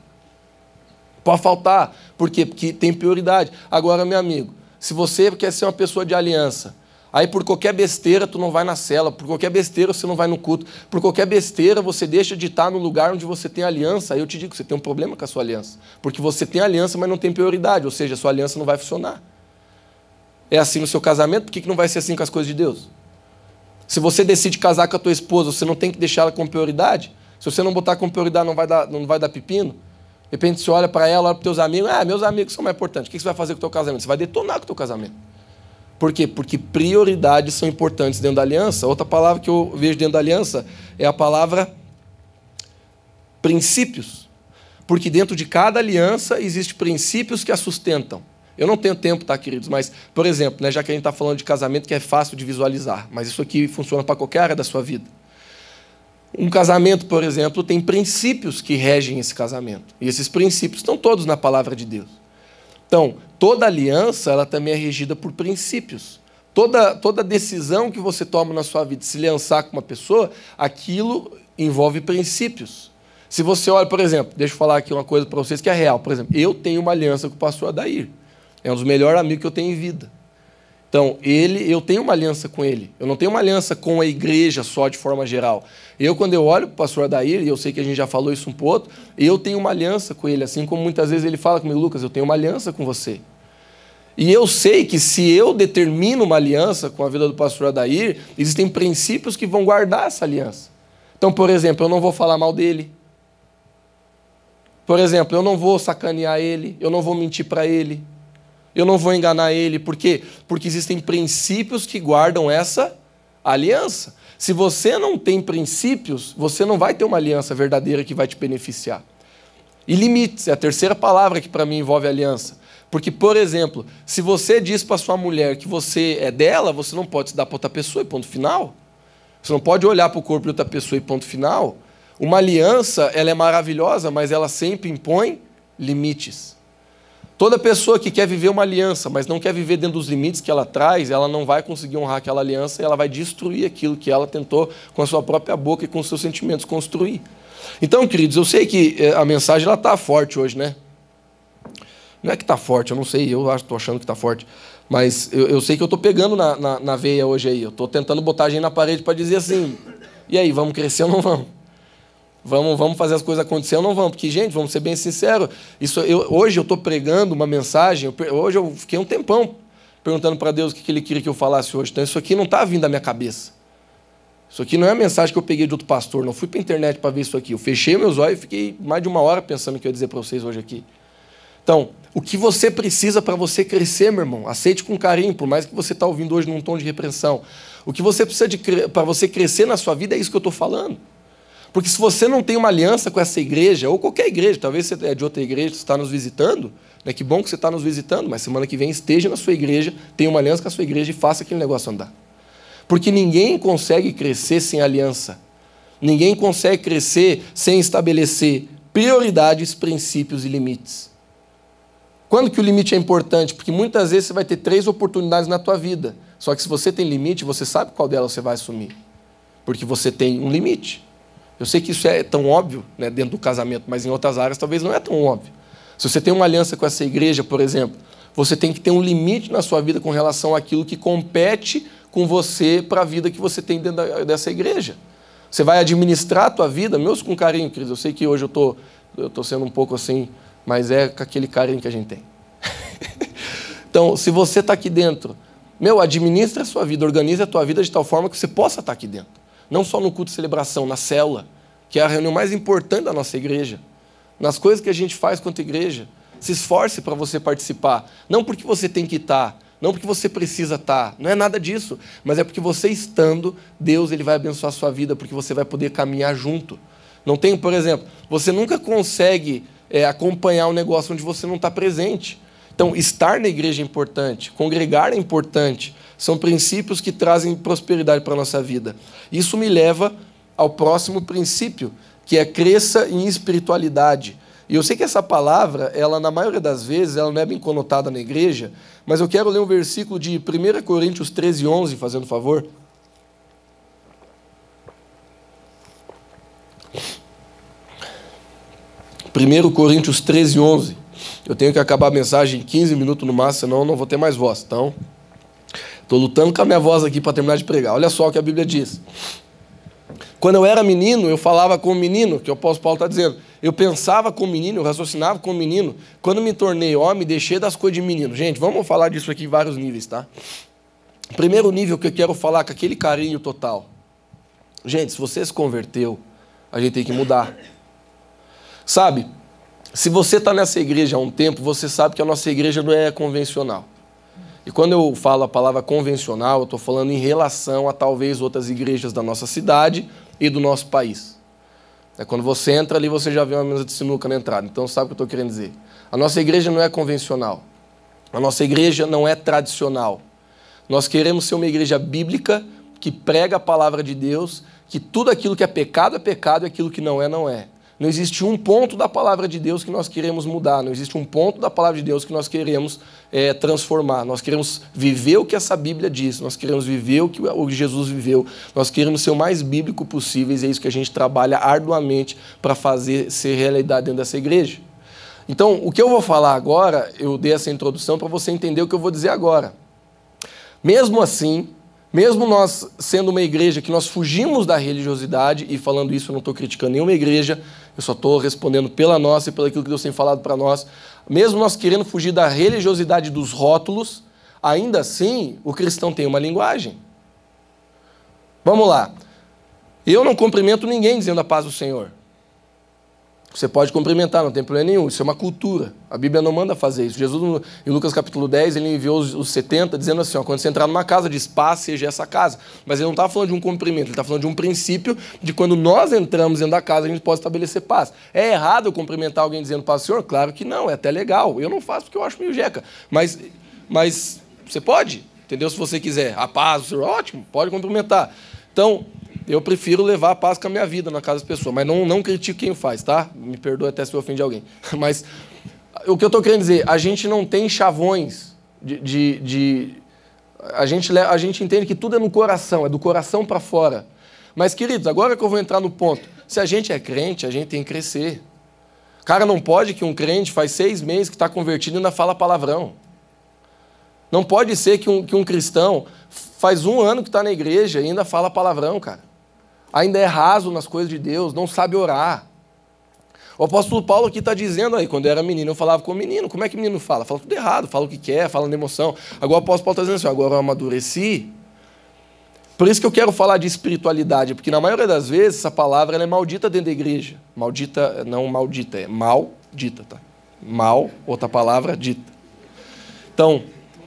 Pode faltar. Por quê? Porque tem prioridade. Agora, meu amigo, se você quer ser uma pessoa de aliança, aí por qualquer besteira tu não vai na cela, por qualquer besteira você não vai no culto, por qualquer besteira você deixa de estar no lugar onde você tem aliança, aí eu te digo que você tem um problema com a sua aliança. Porque você tem aliança, mas não tem prioridade, ou seja, a sua aliança não vai funcionar. É assim no seu casamento, por que não vai ser assim com as coisas de Deus? Se você decide casar com a tua esposa, você não tem que deixar ela com prioridade? Se você não botar com prioridade, não vai dar pepino? De repente você olha para ela, olha para os teus amigos, meus amigos são mais importantes, o que você vai fazer com o teu casamento? Você vai detonar com o teu casamento. Por quê? Porque prioridades são importantes dentro da aliança. Outra palavra que eu vejo dentro da aliança é a palavra princípios. Porque dentro de cada aliança existem princípios que a sustentam. Eu não tenho tempo, tá, queridos? Mas, por exemplo, né, já que a gente está falando de casamento, que é fácil de visualizar, mas isso aqui funciona para qualquer área da sua vida. Um casamento, por exemplo, tem princípios que regem esse casamento. E esses princípios estão todos na palavra de Deus. Então, toda aliança, ela também é regida por princípios. Toda decisão que você toma na sua vida, de se aliançar com uma pessoa, aquilo envolve princípios. Se você olha, por exemplo, deixa eu falar aqui uma coisa para vocês que é real. Por exemplo, eu tenho uma aliança com o pastor Adair. É um dos melhores amigos que eu tenho em vida. Então, eu tenho uma aliança com ele. Eu não tenho uma aliança com a igreja só de forma geral. Quando eu olho para o pastor Adair, e eu sei que a gente já falou isso um pouco, eu tenho uma aliança com ele, assim como muitas vezes ele fala comigo, Lucas, eu tenho uma aliança com você. E eu sei que se eu determino uma aliança com a vida do pastor Adair, existem princípios que vão guardar essa aliança. Então, por exemplo, eu não vou falar mal dele. Por exemplo, eu não vou sacanear ele, eu não vou mentir para ele. Eu não vou enganar ele. Por quê? Porque existem princípios que guardam essa aliança. Se você não tem princípios, você não vai ter uma aliança verdadeira que vai te beneficiar. E limites é a terceira palavra que para mim envolve aliança. Porque, por exemplo, se você diz para sua mulher que você é dela, você não pode se dar para outra pessoa e ponto final. Você não pode olhar para o corpo de outra pessoa e ponto final. Uma aliança, ela é maravilhosa, mas ela sempre impõe limites. Toda pessoa que quer viver uma aliança, mas não quer viver dentro dos limites que ela traz, ela não vai conseguir honrar aquela aliança e ela vai destruir aquilo que ela tentou com a sua própria boca e com os seus sentimentos construir. Então, queridos, eu sei que a mensagem está forte hoje, né? Não é que está forte, eu não sei, eu estou achando que está forte, mas eu sei que eu estou pegando na veia hoje aí, eu estou tentando botar a gente na parede para dizer assim, e aí, vamos crescer ou não vamos? Vamos fazer as coisas acontecer ou não vamos? Porque, gente, vamos ser bem sinceros, hoje eu estou pregando uma mensagem, hoje eu fiquei um tempão perguntando para Deus o que Ele queria que eu falasse hoje. Então, isso aqui não está vindo da minha cabeça. Isso aqui não é a mensagem que eu peguei de outro pastor, não fui para a internet para ver isso aqui. Eu fechei meus olhos e fiquei mais de uma hora pensando o que eu ia dizer para vocês hoje aqui. Então, o que você precisa para você crescer, meu irmão, aceite com carinho, por mais que você está ouvindo hoje num tom de repreensão. O que você precisa para você crescer na sua vida é isso que eu estou falando. Porque se você não tem uma aliança com essa igreja, ou qualquer igreja, talvez você é de outra igreja, você está nos visitando, né? Que bom que você está nos visitando, mas semana que vem esteja na sua igreja, tenha uma aliança com a sua igreja e faça aquele negócio andar. Porque ninguém consegue crescer sem aliança. Ninguém consegue crescer sem estabelecer prioridades, princípios e limites. Quando que o limite é importante? Porque muitas vezes você vai ter 3 oportunidades na tua vida. Só que se você tem limite, você sabe qual delas você vai assumir. Porque você tem um limite. Eu sei que isso é tão óbvio, né, dentro do casamento, mas em outras áreas talvez não é tão óbvio. Se você tem uma aliança com essa igreja, por exemplo, você tem que ter um limite na sua vida com relação àquilo que compete com você para a vida que você tem dentro dessa igreja. Você vai administrar a tua vida, meus com carinho, queridos. Eu sei que hoje eu tô sendo um pouco assim, mas é com aquele carinho que a gente tem. Então, se você está aqui dentro, administra a sua vida, organize a tua vida de tal forma que você possa estar aqui dentro. Não só no culto de celebração, na célula, que é a reunião mais importante da nossa igreja. Nas coisas que a gente faz quanto igreja. Se esforce para você participar. Não porque você tem que estar, não porque você precisa estar. Não é nada disso. Mas é porque você estando, Deus ele vai abençoar a sua vida, porque você vai poder caminhar junto. Não tem, por exemplo, você nunca consegue acompanhar um negócio onde você não está presente. Então, estar na igreja é importante, congregar é importante. São princípios que trazem prosperidade para a nossa vida. Isso me leva ao próximo princípio, que é cresça em espiritualidade. E eu sei que essa palavra, ela na maioria das vezes, ela não é bem conotada na igreja, mas eu quero ler um versículo de 1 Coríntios 13:11, fazendo favor. Primeiro Coríntios 13:11. Eu tenho que acabar a mensagem em 15 minutos no máximo, senão eu não vou ter mais voz. Então, estou lutando com a minha voz aqui para terminar de pregar. Olha só o que a Bíblia diz. Quando eu era menino, eu falava como menino, que o apóstolo Paulo está dizendo. Eu pensava como menino, eu raciocinava como menino. Quando me tornei homem, deixei das coisas de menino. Gente, vamos falar disso aqui em vários níveis, tá? Primeiro nível que eu quero falar, com aquele carinho total. Gente, se você se converteu, a gente tem que mudar. Sabe, se você está nessa igreja há um tempo, você sabe que a nossa igreja não é convencional. E quando eu falo a palavra convencional, eu estou falando em relação a talvez outras igrejas da nossa cidade e do nosso país. Quando você entra ali, você já vê uma mesa de sinuca na entrada. Então, sabe o que eu estou querendo dizer? A nossa igreja não é convencional. A nossa igreja não é tradicional. Nós queremos ser uma igreja bíblica que prega a palavra de Deus, que tudo aquilo que é pecado e aquilo que não é, não é. Não existe um ponto da palavra de Deus que nós queremos mudar, não existe um ponto da palavra de Deus que nós queremos transformar. Nós queremos viver o que essa Bíblia diz, nós queremos viver o que Jesus viveu, nós queremos ser o mais bíblico possível, e é isso que a gente trabalha arduamente para fazer ser realidade dentro dessa igreja. Então, o que eu vou falar agora, eu dei essa introdução para você entender o que eu vou dizer agora. Mesmo assim, mesmo nós sendo uma igreja que nós fugimos da religiosidade, e falando isso eu não estou criticando nenhuma igreja, eu só estou respondendo pela nossa e pelo aquilo que Deus tem falado para nós, mesmo nós querendo fugir da religiosidade dos rótulos, ainda assim o cristão tem uma linguagem. Vamos lá. Eu não cumprimento ninguém dizendo a paz do Senhor. Você pode cumprimentar, não tem problema nenhum, isso é uma cultura. A Bíblia não manda fazer isso. Jesus, em Lucas capítulo 10, ele enviou os 70, dizendo assim, ó, quando você entrar numa casa, diz paz seja essa casa. Mas ele não está falando de um cumprimento, ele está falando de um princípio de quando nós entramos dentro da casa, a gente pode estabelecer paz. É errado eu cumprimentar alguém dizendo paz do Senhor? Claro que não, é até legal. Eu não faço porque eu acho meio jeca. Mas você pode, entendeu? Se você quiser. A paz do Senhor, ótimo, pode cumprimentar. Então, eu prefiro levar a paz com a minha vida na casa das pessoas, mas não critico quem faz, tá? Me perdoe até se eu ofendi alguém. Mas o que eu estou querendo dizer, a gente não tem chavões a gente entende que tudo é no coração, é do coração para fora. Mas, queridos, agora que eu vou entrar no ponto, se a gente é crente, a gente tem que crescer. Cara, não pode que um crente faz 6 meses que está convertido e ainda fala palavrão. Não pode ser que um cristão faz 1 ano que está na igreja e ainda fala palavrão, cara. Ainda é raso nas coisas de Deus, não sabe orar. O apóstolo Paulo aqui está dizendo aí, quando eu era menino, eu falava com o menino. Como é que o menino fala? Fala tudo errado, fala o que quer, fala na emoção. Agora o apóstolo Paulo está dizendo assim, agora eu amadureci. Por isso que eu quero falar de espiritualidade, porque na maioria das vezes essa palavra ela é maldita dentro da igreja. Maldita, não maldita, é maldita, tá? Mal, outra palavra, dita. Então,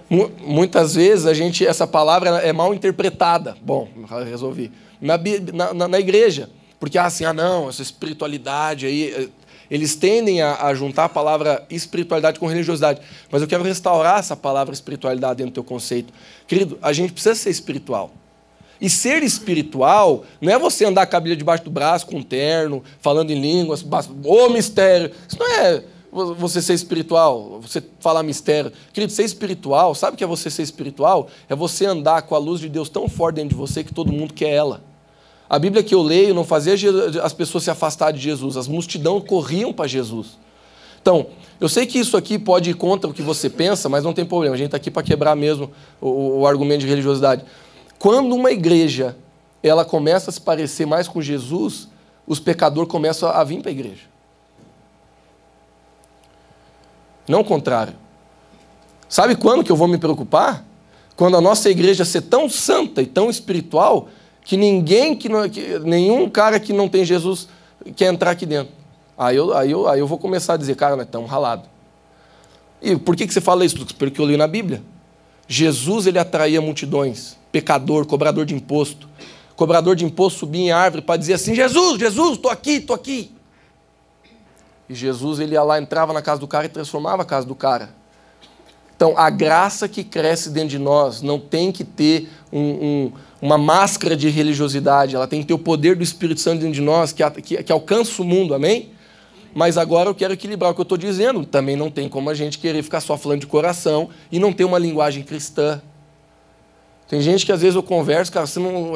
muitas vezes essa palavra é mal interpretada. Bom, resolvi. Na igreja. Porque não, essa espiritualidade aí, eles tendem a juntar a palavra espiritualidade com religiosidade. Mas eu quero restaurar essa palavra espiritualidade dentro do teu conceito. Querido, a gente precisa ser espiritual. E ser espiritual não é você andar com a Bíblia debaixo do braço, com um terno, falando em línguas, ô mistério. Isso não é você ser espiritual, você falar mistério. Querido, ser espiritual, sabe o que é você ser espiritual? É você andar com a luz de Deus tão forte dentro de você que todo mundo quer ela. A Bíblia que eu leio não fazia as pessoas se afastarem de Jesus, as multidões corriam para Jesus. Então, eu sei que isso aqui pode ir contra o que você pensa, mas não tem problema, a gente está aqui para quebrar mesmo o argumento de religiosidade. Quando uma igreja ela começa a se parecer mais com Jesus, os pecadores começam a vir para a igreja. Não o contrário. Sabe quando que eu vou me preocupar? Quando a nossa igreja ser tão santa e tão espiritual que nenhum cara que não tem Jesus quer entrar aqui dentro. Aí eu vou começar a dizer, cara, nós estamos ralados. E por que você fala isso? Porque eu li na Bíblia. Jesus ele atraía multidões, pecador, cobrador de imposto. Cobrador de imposto subia em árvore para dizer assim, Jesus, estou aqui. E Jesus ele ia lá, entrava na casa do cara e transformava a casa do cara. Então, a graça que cresce dentro de nós não tem que ter uma máscara de religiosidade, ela tem que ter o poder do Espírito Santo dentro de nós, que alcança o mundo, amém? Mas agora eu quero equilibrar o que eu estou dizendo. Também não tem como a gente querer ficar só falando de coração e não ter uma linguagem cristã. Tem gente que às vezes eu converso, cara,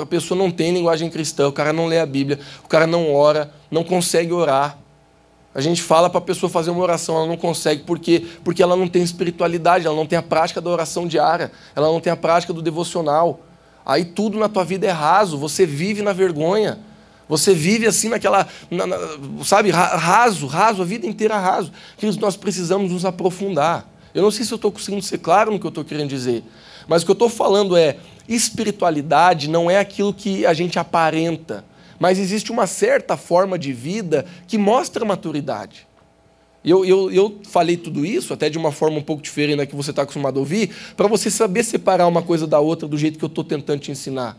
a pessoa não tem linguagem cristã, o cara não lê a Bíblia, o cara não ora, não consegue orar. A gente fala para a pessoa fazer uma oração, ela não consegue, porque ela não tem espiritualidade, ela não tem a prática da oração diária, ela não tem a prática do devocional. Aí tudo na tua vida é raso, você vive na vergonha, você vive assim sabe, raso, a vida inteira raso. Queridos, nós precisamos nos aprofundar. Eu não sei se eu estou conseguindo ser claro no que eu estou querendo dizer, mas o que eu estou falando é, espiritualidade não é aquilo que a gente aparenta, mas existe uma certa forma de vida que mostra maturidade. E eu falei tudo isso, até de uma forma um pouco diferente da que você está acostumado a ouvir, para você saber separar uma coisa da outra do jeito que eu estou tentando te ensinar.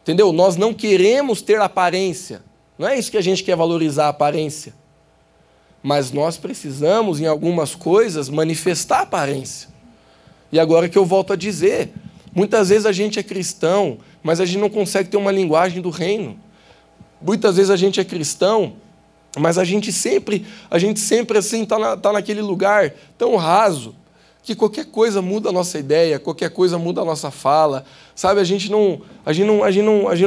Entendeu? Nós não queremos ter aparência. Não é isso que a gente quer valorizar, a aparência. Mas nós precisamos, em algumas coisas, manifestar a aparência. E agora que eu volto a dizer, muitas vezes a gente é cristão, mas a gente não consegue ter uma linguagem do reino. Muitas vezes a gente é cristão, mas a gente sempre assim está naquele lugar tão raso, que qualquer coisa muda a nossa ideia, qualquer coisa muda a nossa fala, sabe? A gente não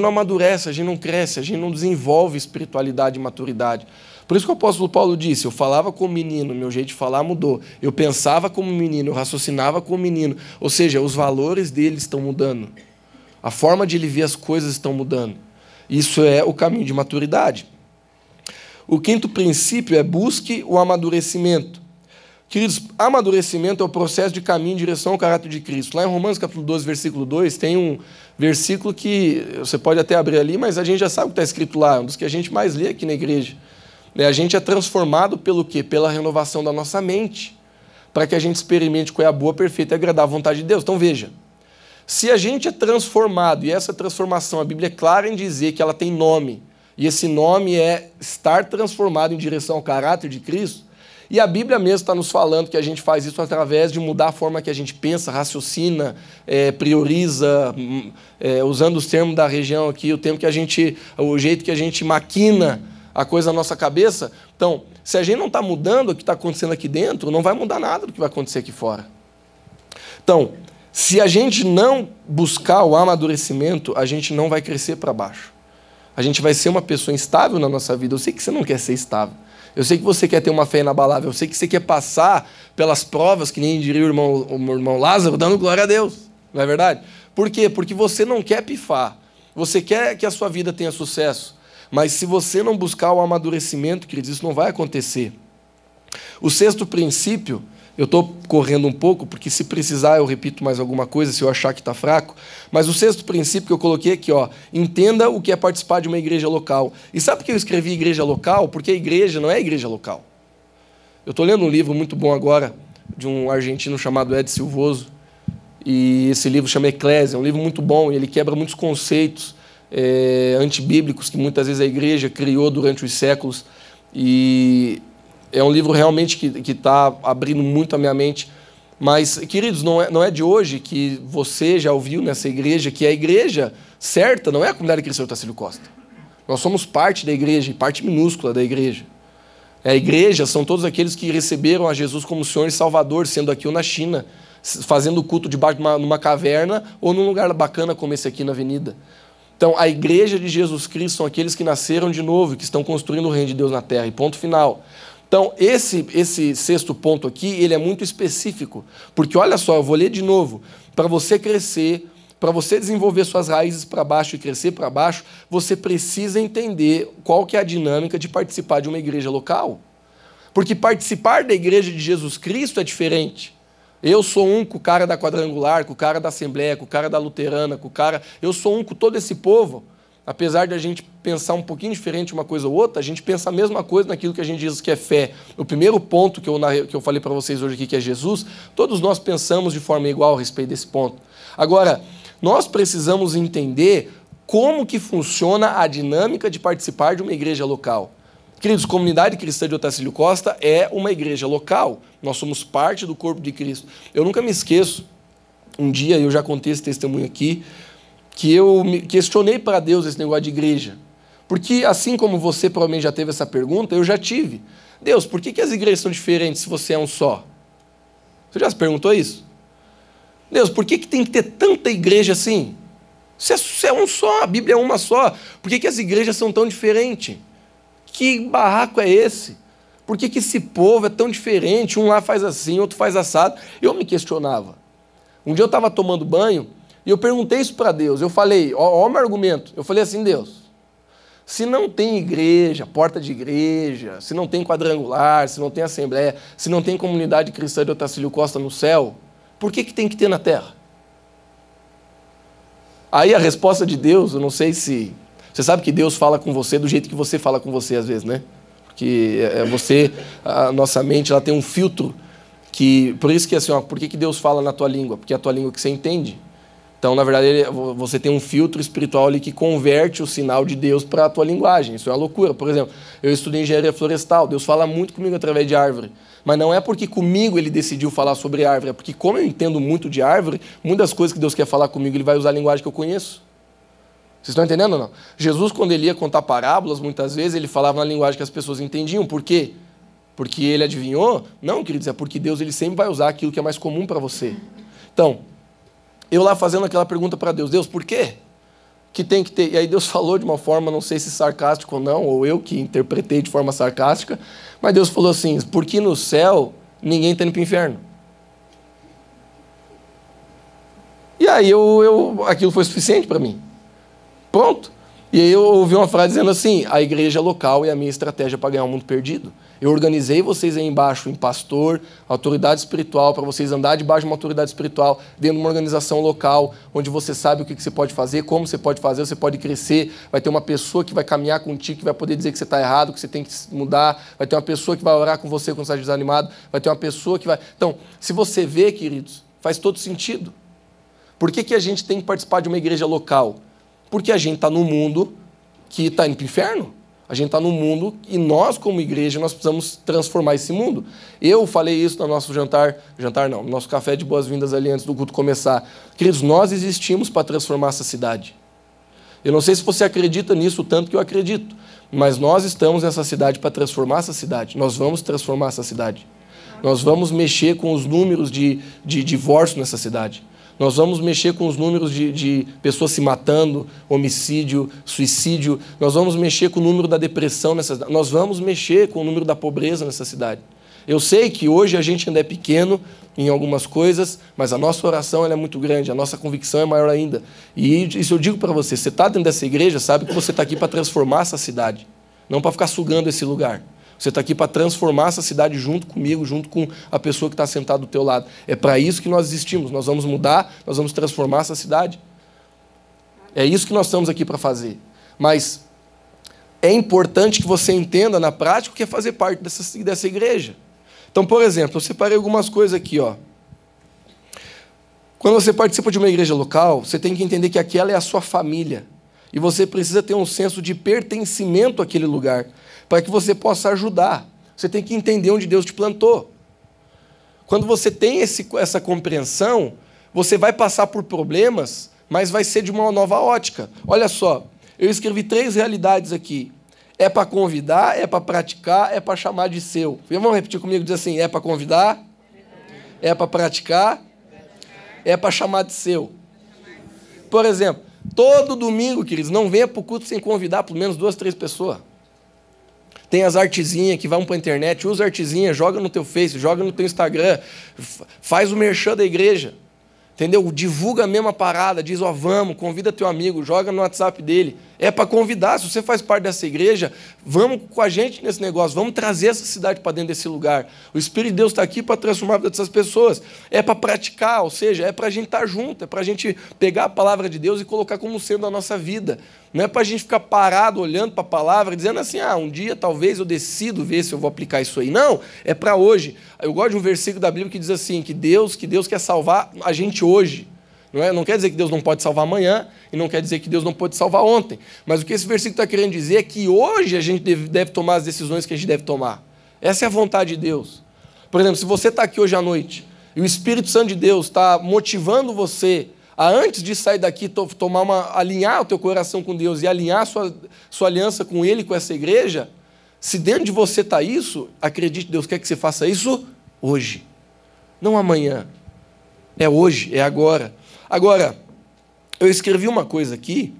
amadurece, a gente não cresce, a gente não desenvolve espiritualidade e maturidade. Por isso que o apóstolo Paulo disse, eu falava como menino, meu jeito de falar mudou. Eu pensava como menino, eu raciocinava como menino. Ou seja, os valores dele estão mudando. A forma de ele ver as coisas estão mudando. Isso é o caminho de maturidade. O quinto princípio é busque o amadurecimento. Queridos, amadurecimento é o processo de caminho em direção ao caráter de Cristo. Lá em Romanos capítulo 12, versículo 2, tem um versículo que você pode até abrir ali, mas a gente já sabe o que está escrito lá, um dos que a gente mais lê aqui na igreja. A gente é transformado pelo quê? Pela renovação da nossa mente, para que a gente experimente qual é a boa, perfeita e agradável vontade de Deus. Então veja, se a gente é transformado, e essa transformação, a Bíblia é clara em dizer que ela tem nome, e esse nome é estar transformado em direção ao caráter de Cristo, e a Bíblia mesmo está nos falando que a gente faz isso através de mudar a forma que a gente pensa, raciocina, prioriza, usando os termos da região aqui, o jeito que a gente maquina a coisa na nossa cabeça. Então, se a gente não está mudando o que está acontecendo aqui dentro, não vai mudar nada do que vai acontecer aqui fora. Então, se a gente não buscar o amadurecimento, a gente não vai crescer para baixo. A gente vai ser uma pessoa instável na nossa vida. Eu sei que você não quer ser estável. Eu sei que você quer ter uma fé inabalável. Eu sei que você quer passar pelas provas, que nem diria o meu irmão Lázaro, dando glória a Deus. Não é verdade? Por quê? Porque você não quer pifar. Você quer que a sua vida tenha sucesso. Mas se você não buscar o amadurecimento, queridos, isso não vai acontecer. O sexto princípio, eu estou correndo um pouco, porque se precisar eu repito mais alguma coisa, se eu achar que está fraco, mas o sexto princípio que eu coloquei aqui, entenda o que é participar de uma igreja local. E sabe por que eu escrevi igreja local? Porque a igreja não é igreja local. Eu estou lendo um livro muito bom agora, de um argentino chamado Ed Silvoso, e esse livro chama Eclésia, é um livro muito bom, e ele quebra muitos conceitos antibíblicos que muitas vezes a igreja criou durante os séculos, e é um livro realmente que está abrindo muito a minha mente. Mas, queridos, não é de hoje que você já ouviu nessa igreja que a igreja certa não é a comunidade cristã do Otacílio Costa. Nós somos parte da igreja, parte minúscula da igreja. A igreja são todos aqueles que receberam a Jesus como Senhor e Salvador, sendo aqui ou na China, fazendo culto debaixo de uma caverna ou num lugar bacana como esse aqui na avenida. Então, a igreja de Jesus Cristo são aqueles que nasceram de novo, que estão construindo o reino de Deus na terra, e ponto final. Então, esse sexto ponto aqui, ele é muito específico, porque olha só, eu vou ler de novo, para você crescer, para você desenvolver suas raízes para baixo e crescer para baixo, você precisa entender qual que é a dinâmica de participar de uma igreja local. Porque participar da igreja de Jesus Cristo é diferente. Eu sou um com o cara da quadrangular, com o cara da Assembleia, com o cara da luterana, eu sou um com todo esse povo. Apesar de a gente pensar um pouquinho diferente uma coisa ou outra, a gente pensa a mesma coisa naquilo que a gente diz que é fé. O primeiro ponto que eu falei para vocês hoje aqui, que é Jesus, todos nós pensamos de forma igual a respeito desse ponto. Agora, nós precisamos entender como que funciona a dinâmica de participar de uma igreja local. Queridos, Comunidade Cristã de Otacílio Costa é uma igreja local. Nós somos parte do corpo de Cristo. Eu nunca me esqueço, um dia, eu já contei esse testemunho aqui, que eu me questionei para Deus esse negócio de igreja. Porque, assim como você provavelmente já teve essa pergunta, eu já tive. Deus, por que as igrejas são diferentes se você é um só? Você já se perguntou isso? Deus, por que tem que ter tanta igreja assim? Se é um só, a Bíblia é uma só. Por que as igrejas são tão diferentes? Que barraco é esse? Por que esse povo é tão diferente? Um lá faz assim, outro faz assado. Eu me questionava. Um dia eu estava tomando banho, e eu perguntei isso para Deus, eu falei, ó o meu argumento, eu falei assim, Deus, se não tem igreja, porta de igreja, se não tem quadrangular, se não tem assembleia, se não tem comunidade cristã de Otacílio Costa no céu, por que tem que ter na terra? Aí a resposta de Deus, eu não sei se... Você sabe que Deus fala com você do jeito que você fala com você às vezes, né? Que a nossa mente, ela tem um filtro por isso que assim, ó, por que Deus fala na tua língua? Porque é a tua língua que você entende. Então, na verdade, você tem um filtro espiritual ali que converte o sinal de Deus para a tua linguagem. Isso é uma loucura. Por exemplo, eu estudei engenharia florestal. Deus fala muito comigo através de árvore. Mas não é porque comigo ele decidiu falar sobre árvore. É porque como eu entendo muito de árvore, muitas coisas que Deus quer falar comigo, ele vai usar a linguagem que eu conheço. Vocês estão entendendo ou não? Jesus, quando ele ia contar parábolas, muitas vezes, ele falava na linguagem que as pessoas entendiam. Por quê? Porque ele adivinhou? Não, queridos, é porque Deus ele sempre vai usar aquilo que é mais comum para você. Então, eu lá fazendo aquela pergunta para Deus, Deus, por quê? Que tem que ter. E aí Deus falou de uma forma, não sei se sarcástica ou não, ou eu que interpretei de forma sarcástica, mas Deus falou assim, porque no céu ninguém está indo para o inferno. E aí aquilo foi suficiente para mim. Pronto. E aí eu ouvi uma frase dizendo assim, a igreja local é a minha estratégia para ganhar o mundo perdido. Eu organizei vocês aí embaixo em pastor, autoridade espiritual, para vocês andar debaixo de uma autoridade espiritual, dentro de uma organização local, onde você sabe o que você pode fazer, como você pode fazer, você pode crescer, vai ter uma pessoa que vai caminhar contigo, que vai poder dizer que você está errado, que você tem que mudar, vai ter uma pessoa que vai orar com você quando você está desanimado, vai ter uma pessoa que vai... Então, se você vê, queridos, faz todo sentido. Por que a gente tem que participar de uma igreja local? Porque a gente está num mundo que está indo para o inferno. A gente está num mundo e nós, como igreja, nós precisamos transformar esse mundo. Eu falei isso no nosso no nosso café de boas-vindas ali antes do culto começar. Queridos, nós existimos para transformar essa cidade. Eu não sei se você acredita nisso tanto que eu acredito, mas nós estamos nessa cidade para transformar essa cidade. Nós vamos transformar essa cidade. Nós vamos mexer com os números de divórcio nessa cidade. Nós vamos mexer com os números de pessoas se matando, homicídio, suicídio. Nós vamos mexer com o número da depressão nessa cidade. Nós vamos mexer com o número da pobreza nessa cidade. Eu sei que hoje a gente ainda é pequeno em algumas coisas, mas a nossa oração ela é muito grande, a nossa convicção é maior ainda. E isso eu digo para você, você está dentro dessa igreja, sabe que você está aqui para transformar essa cidade, não para ficar sugando esse lugar. Você está aqui para transformar essa cidade junto comigo, junto com a pessoa que está sentada do teu lado. É para isso que nós existimos. Nós vamos mudar, nós vamos transformar essa cidade. É isso que nós estamos aqui para fazer. Mas é importante que você entenda na prática o que é fazer parte dessa igreja. Então, por exemplo, eu separei algumas coisas aqui. Ó. Quando você participa de uma igreja local, você tem que entender que aquela é a sua família. E você precisa ter um senso de pertencimento àquele lugar, para que você possa ajudar. Você tem que entender onde Deus te plantou. Quando você tem essa compreensão, você vai passar por problemas, mas vai ser de uma nova ótica. Olha só, eu escrevi 3 realidades aqui. É para convidar, é para praticar, é para chamar de seu. Vamos repetir comigo, diz assim, é para convidar, é para praticar, é para chamar de seu. Por exemplo, todo domingo, queridos, não venha para o culto sem convidar pelo menos 2, 3 pessoas. Tem as artezinhas que vão para a internet, usa a artezinha, joga no teu Face, joga no teu Instagram, faz o merchan da igreja, entendeu? Divulga a mesma parada, diz, ó, vamos, convida teu amigo, joga no WhatsApp dele. É para convidar, se você faz parte dessa igreja, vamos com a gente nesse negócio, vamos trazer essa cidade para dentro desse lugar. O Espírito de Deus está aqui para transformar a vida dessas pessoas. É para praticar, ou seja, é para a gente estar junto, é para a gente pegar a palavra de Deus e colocar como sendo a nossa vida. Não é para a gente ficar parado olhando para a palavra, dizendo assim, um dia talvez eu decido ver se eu vou aplicar isso aí. Não, é para hoje. Eu gosto de um versículo da Bíblia que diz assim, que Deus quer salvar a gente hoje. Não quer dizer que Deus não pode salvar amanhã e não quer dizer que Deus não pode salvar ontem. Mas o que esse versículo está querendo dizer é que hoje a gente deve tomar as decisões que a gente deve tomar. Essa é a vontade de Deus. Por exemplo, se você está aqui hoje à noite e o Espírito Santo de Deus está motivando você a, antes de sair daqui, alinhar o teu coração com Deus e alinhar sua aliança com Ele, com essa igreja, se dentro de você está isso, acredite, Deus quer que você faça isso hoje, não amanhã. É hoje, é agora. Agora, eu escrevi uma coisa aqui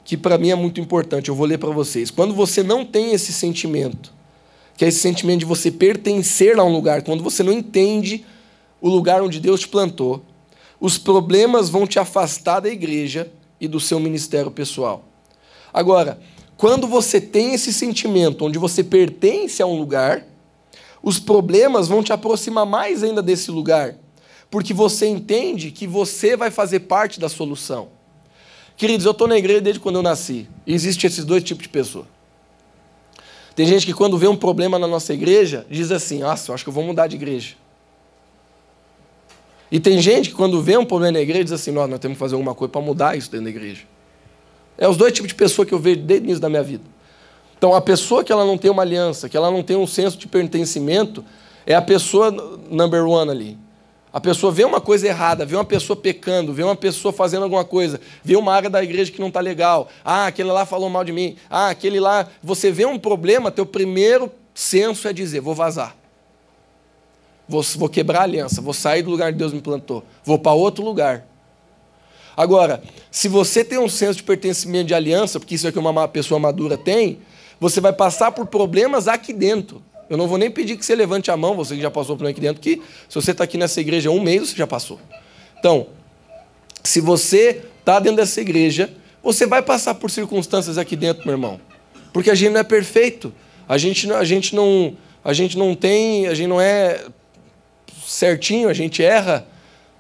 que para mim é muito importante, eu vou ler para vocês. Quando você não tem esse sentimento, que é esse sentimento de você pertencer a um lugar, quando você não entende o lugar onde Deus te plantou, os problemas vão te afastar da igreja e do seu ministério pessoal. Agora, quando você tem esse sentimento onde você pertence a um lugar, os problemas vão te aproximar mais ainda desse lugar, porque você entende que você vai fazer parte da solução. Queridos, eu estou na igreja desde quando eu nasci. E existem esses 2 tipos de pessoa. Tem gente que quando vê um problema na nossa igreja, diz assim, nossa, eu acho que eu vou mudar de igreja. E tem gente que quando vê um problema na igreja, diz assim, nós temos que fazer alguma coisa para mudar isso dentro da igreja. É os dois tipos de pessoa que eu vejo desde o início da minha vida. Então, a pessoa que ela não tem uma aliança, que ela não tem um senso de pertencimento, é a pessoa number one ali. A pessoa vê uma coisa errada, vê uma pessoa pecando, vê uma pessoa fazendo alguma coisa, vê uma área da igreja que não está legal. Ah, aquele lá falou mal de mim. Ah, aquele lá... Você vê um problema, teu primeiro senso é dizer, vou vazar. Vou quebrar a aliança, vou sair do lugar que Deus me plantou. Vou para outro lugar. Agora, se você tem um senso de pertencimento de aliança, porque isso é que uma pessoa madura tem, você vai passar por problemas aqui dentro. Eu não vou nem pedir que você levante a mão, você que já passou por aqui dentro, que se você está aqui nessa igreja há um mês, você já passou. Então, se você está dentro dessa igreja, você vai passar por circunstâncias aqui dentro, meu irmão. Porque a gente não é perfeito. A gente não é certinho, a gente erra.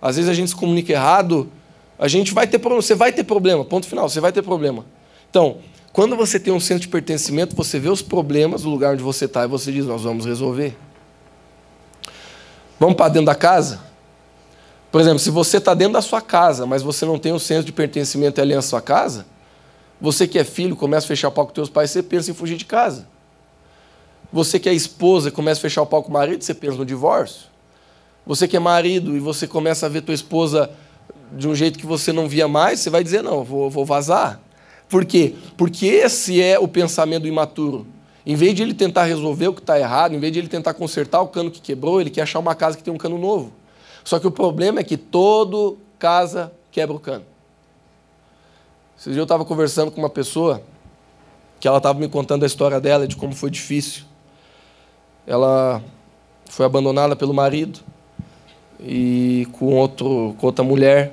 Às vezes a gente se comunica errado. A gente vai ter problema, você vai ter problema, ponto final, você vai ter problema. Então, quando você tem um senso de pertencimento, você vê os problemas do lugar onde você está e você diz, nós vamos resolver. Vamos para dentro da casa? Por exemplo, se você está dentro da sua casa, mas você não tem um senso de pertencimento e aliança à sua casa, você que é filho, começa a fechar o pau com teus pais, você pensa em fugir de casa. Você que é esposa, começa a fechar o pau com o marido, você pensa no divórcio. Você que é marido e você começa a ver tua esposa de um jeito que você não via mais, você vai dizer, não, vou vazar. Por quê? Porque esse é o pensamento imaturo. Em vez de ele tentar resolver o que está errado, em vez de ele tentar consertar o cano que quebrou, ele quer achar uma casa que tem um cano novo. Só que o problema é que toda casa quebra o cano. Esses dias eu estava conversando com uma pessoa que ela estava me contando a história dela, de como foi difícil. Ela foi abandonada pelo marido e com outra mulher.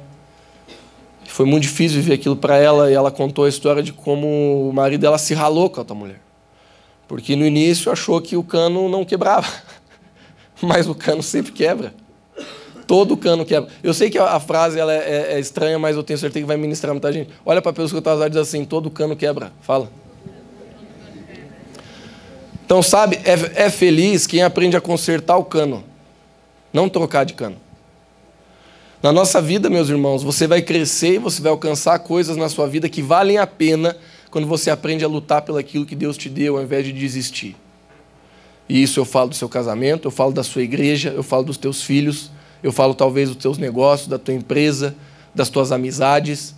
Foi muito difícil viver aquilo para ela, e ela contou a história de como o marido dela se ralou com a outra mulher. Porque no início achou que o cano não quebrava, mas o cano sempre quebra. Todo cano quebra. Eu sei que a frase ela é estranha, mas eu tenho certeza que vai ministrar muita gente. Olha para a pessoa que está usando e diz assim, todo cano quebra. Fala. Então, sabe, é feliz quem aprende a consertar o cano, não trocar de cano. Na nossa vida, meus irmãos, você vai crescer e você vai alcançar coisas na sua vida que valem a pena quando você aprende a lutar pelo aquilo que Deus te deu, ao invés de desistir. E isso eu falo do seu casamento, eu falo da sua igreja, eu falo dos teus filhos, eu falo talvez dos teus negócios, da tua empresa, das tuas amizades.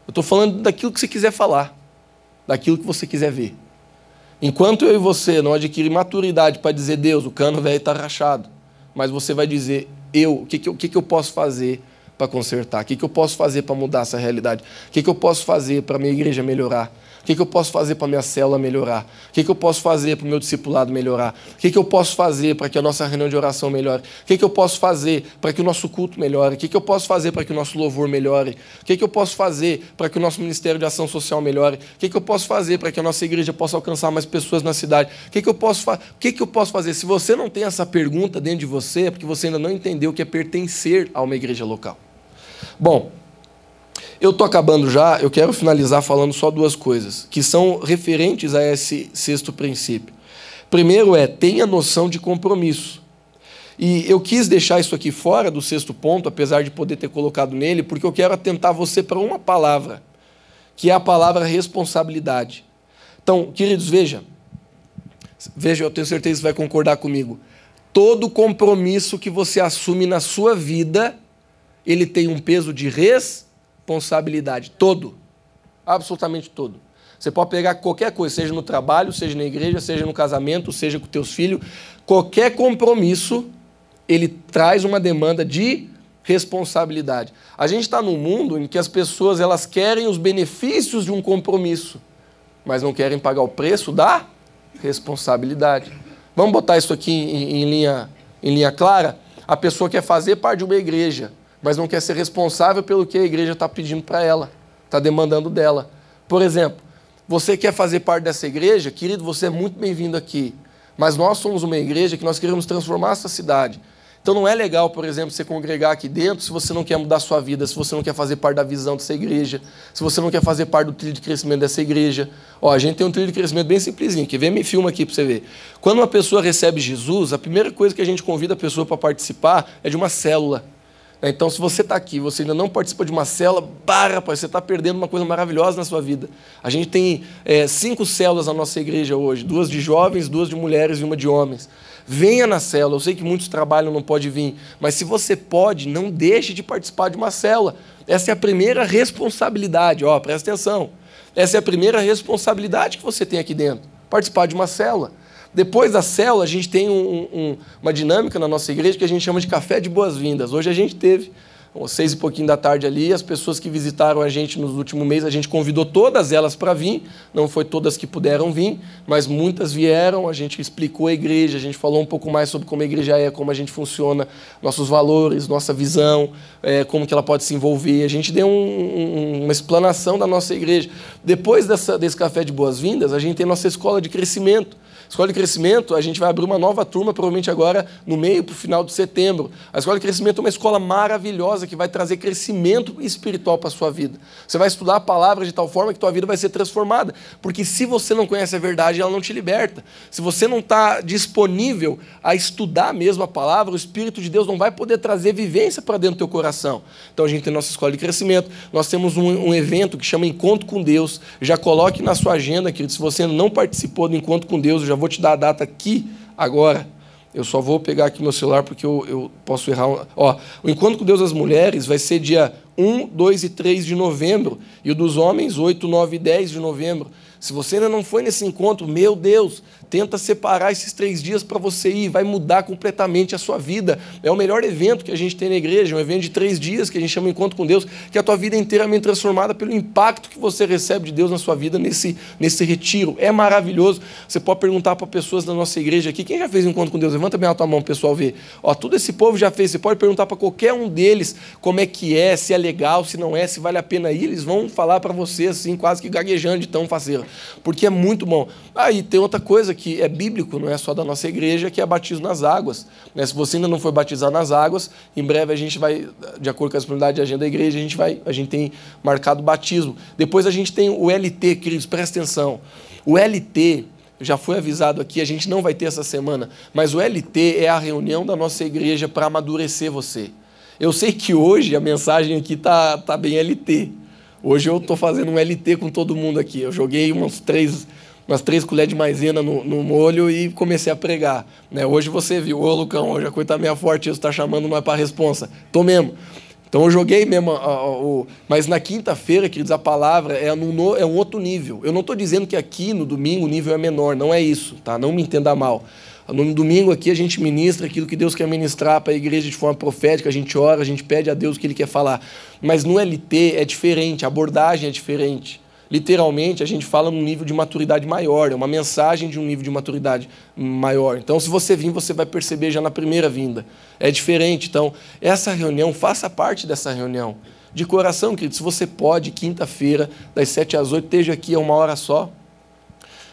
Eu estou falando daquilo que você quiser falar, daquilo que você quiser ver. Enquanto eu e você não adquirir maturidade para dizer, Deus, o cano velho está rachado, mas você vai dizer, o que eu posso fazer para consertar? O que eu posso fazer para mudar essa realidade? O que eu posso fazer para a minha igreja melhorar? O que eu posso fazer para a minha célula melhorar? O que eu posso fazer para o meu discipulado melhorar? O que eu posso fazer para que a nossa reunião de oração melhore? O que eu posso fazer para que o nosso culto melhore? O que eu posso fazer para que o nosso louvor melhore? O que eu posso fazer para que o nosso ministério de ação social melhore? O que eu posso fazer para que a nossa igreja possa alcançar mais pessoas na cidade? O que eu posso fazer? Se você não tem essa pergunta dentro de você, é porque você ainda não entendeu o que é pertencer a uma igreja local. Bom, eu estou acabando já, eu quero finalizar falando só duas coisas, que são referentes a esse sexto princípio. Primeiro tenha noção de compromisso. E eu quis deixar isso aqui fora do sexto ponto, apesar de poder ter colocado nele, porque eu quero atentar você para uma palavra, que é a palavra responsabilidade. Então, queridos, veja, eu tenho certeza que você vai concordar comigo. Todo compromisso que você assume na sua vida, ele tem um peso de responsabilidade. Todo. Absolutamente todo. Você pode pegar qualquer coisa, seja no trabalho, seja na igreja, seja no casamento, seja com teus filhos. Qualquer compromisso, ele traz uma demanda de responsabilidade. A gente está num mundo em que as pessoas elas querem os benefícios de um compromisso, mas não querem pagar o preço da responsabilidade. Vamos botar isso aqui em linha clara? A pessoa quer fazer parte de uma igreja, mas não quer ser responsável pelo que a igreja está pedindo para ela, está demandando dela. Por exemplo, você quer fazer parte dessa igreja, querido, você é muito bem-vindo aqui, mas nós somos uma igreja que nós queremos transformar essa cidade. Então não é legal, por exemplo, você congregar aqui dentro se você não quer mudar a sua vida, se você não quer fazer parte da visão dessa igreja, se você não quer fazer parte do trilho de crescimento dessa igreja. Ó, a gente tem um trilho de crescimento bem simplesinho, que vem me filma aqui para você ver. Quando uma pessoa recebe Jesus, a primeira coisa que a gente convida a pessoa para participar é de uma célula. Então, se você está aqui, você ainda não participa de uma célula, rapaz, você está perdendo uma coisa maravilhosa na sua vida. A gente tem 5 células na nossa igreja hoje, 2 de jovens, 2 de mulheres e 1 de homens. Venha na célula, eu sei que muitos trabalham, não pode vir, mas se você pode, não deixe de participar de uma célula. Essa é a primeira responsabilidade, ó, presta atenção. Essa é a primeira responsabilidade que você tem aqui dentro, participar de uma célula. Depois da célula, a gente tem uma dinâmica na nossa igreja que a gente chama de café de boas-vindas. Hoje a gente teve, às 6 e pouquinho da tarde ali, as pessoas que visitaram a gente nos últimos meses, a gente convidou todas elas para vir, não foi todas que puderam vir, mas muitas vieram, a gente explicou a igreja, a gente falou um pouco mais sobre como a igreja é, como a gente funciona, nossos valores, nossa visão, como que ela pode se envolver, a gente deu uma explanação da nossa igreja. Depois desse café de boas-vindas, a gente tem nossa escola de crescimento. Escola de Crescimento, a gente vai abrir uma nova turma, provavelmente agora no meio para o final de setembro. A Escola de Crescimento é uma escola maravilhosa que vai trazer crescimento espiritual para a sua vida. Você vai estudar a palavra de tal forma que tua vida vai ser transformada. Porque se você não conhece a verdade, ela não te liberta. Se você não está disponível a estudar mesmo a palavra, o Espírito de Deus não vai poder trazer vivência para dentro do teu coração. Então a gente tem nossa Escola de Crescimento, nós temos um evento que chama Encontro com Deus. Já coloque na sua agenda, querido, se você não participou do Encontro com Deus, eu já vou te dar a data aqui, agora. Eu só vou pegar aqui meu celular porque eu posso errar. Ó, o Encontro com Deus das Mulheres vai ser dia 1, 2 e 3 de novembro. E o dos homens, 8, 9 e 10 de novembro. Se você ainda não foi nesse encontro, meu Deus, tenta separar esses 3 dias para você ir, vai mudar completamente a sua vida. É o melhor evento que a gente tem na igreja, um evento de 3 dias, que a gente chama Encontro com Deus, que a tua vida é inteiramente transformada pelo impacto que você recebe de Deus na sua vida nesse retiro. É maravilhoso. Você pode perguntar para pessoas da nossa igreja aqui, quem já fez Encontro com Deus? Levanta bem a tua mão, pessoal, ver. Ó, tudo esse povo já fez, você pode perguntar para qualquer um deles como é que é, se é legal, se não é, se vale a pena ir, eles vão falar para você assim, quase que gaguejando de tão faceiro. Porque é muito bom. E tem outra coisa que é bíblico, não é só da nossa igreja, que é batismo nas águas. Se você ainda não foi batizado nas águas, em breve a gente vai, de acordo com a disponibilidade de agenda da igreja, a gente tem marcado batismo. Depois a gente tem o LT, queridos, presta atenção. O LT, já foi avisado aqui, a gente não vai ter essa semana, mas o LT é a reunião da nossa igreja para amadurecer você. Eu sei que hoje a mensagem aqui tá bem LT. Hoje eu estou fazendo um LT com todo mundo aqui. Eu joguei umas 3 colheres de maisena no molho e comecei a pregar. Hoje você viu, ô Lucão, hoje a coisa está meio forte, você está chamando nós para a responsa. Estou mesmo. Então eu joguei mesmo, mas na quinta-feira, queridos, a palavra é um outro nível. Eu não estou dizendo que aqui no domingo o nível é menor, não é isso, tá? Não me entenda mal. No domingo aqui a gente ministra aquilo que Deus quer ministrar para a igreja de forma profética, a gente ora, a gente pede a Deus o que Ele quer falar. Mas no LT é diferente, a abordagem é diferente. Literalmente, a gente fala num nível de maturidade maior, é uma mensagem de um nível de maturidade maior. Então, se você vir, você vai perceber já na primeira vinda. É diferente. Então, essa reunião, faça parte dessa reunião. De coração, querido, se você pode, quinta-feira, das 7 às 8, esteja aqui, é 1 hora só.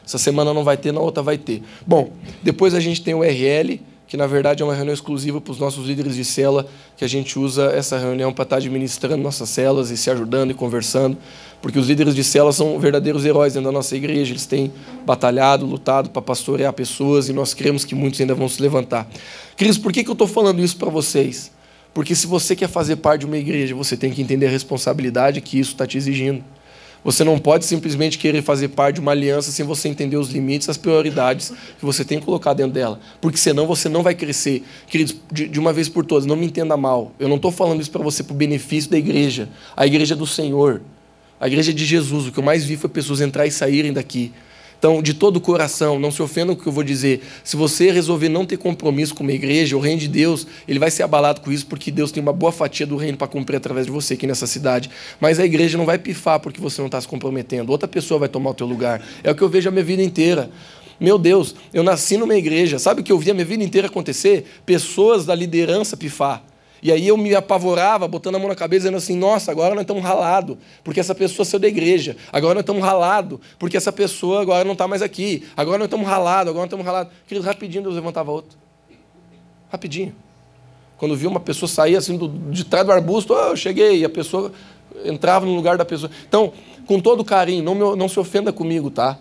Essa semana não vai ter, na outra vai ter. Bom, depois a gente tem o RL, que na verdade é uma reunião exclusiva para os nossos líderes de célula, que a gente usa essa reunião para estar administrando nossas células e se ajudando e conversando, porque os líderes de célula são verdadeiros heróis dentro da nossa igreja, eles têm batalhado, lutado para pastorear pessoas e nós cremos que muitos ainda vão se levantar. Queridos, por que eu estou falando isso para vocês? Porque se você quer fazer parte de uma igreja, você tem que entender a responsabilidade que isso está te exigindo. Você não pode simplesmente querer fazer parte de uma aliança sem você entender os limites, as prioridades que você tem que colocar dentro dela. Porque senão você não vai crescer. Queridos, de uma vez por todas, não me entenda mal. Eu não estou falando isso para você para o benefício da igreja. A igreja é do Senhor. A igreja é de Jesus. O que eu mais vi foi pessoas entrar e saírem daqui. Então, de todo o coração, não se ofenda com o que eu vou dizer. Se você resolver não ter compromisso com uma igreja, o reino de Deus, ele vai ser abalado com isso, porque Deus tem uma boa fatia do reino para cumprir através de você aqui nessa cidade. Mas a igreja não vai pifar porque você não está se comprometendo. Outra pessoa vai tomar o teu lugar. É o que eu vejo a minha vida inteira. Meu Deus, eu nasci numa igreja. Sabe o que eu vi a minha vida inteira acontecer? Pessoas da liderança pifar. E aí eu me apavorava, botando a mão na cabeça, dizendo assim, nossa, agora nós estamos ralados, porque essa pessoa saiu da igreja. Agora nós estamos ralados, porque essa pessoa agora não está mais aqui. Agora nós estamos ralados, agora nós estamos ralados. Querido, rapidinho Deus levantava outro. Rapidinho. Quando via uma pessoa sair assim de trás do arbusto, eu cheguei, e a pessoa entrava no lugar da pessoa. Então, com todo carinho, não se ofenda comigo, tá?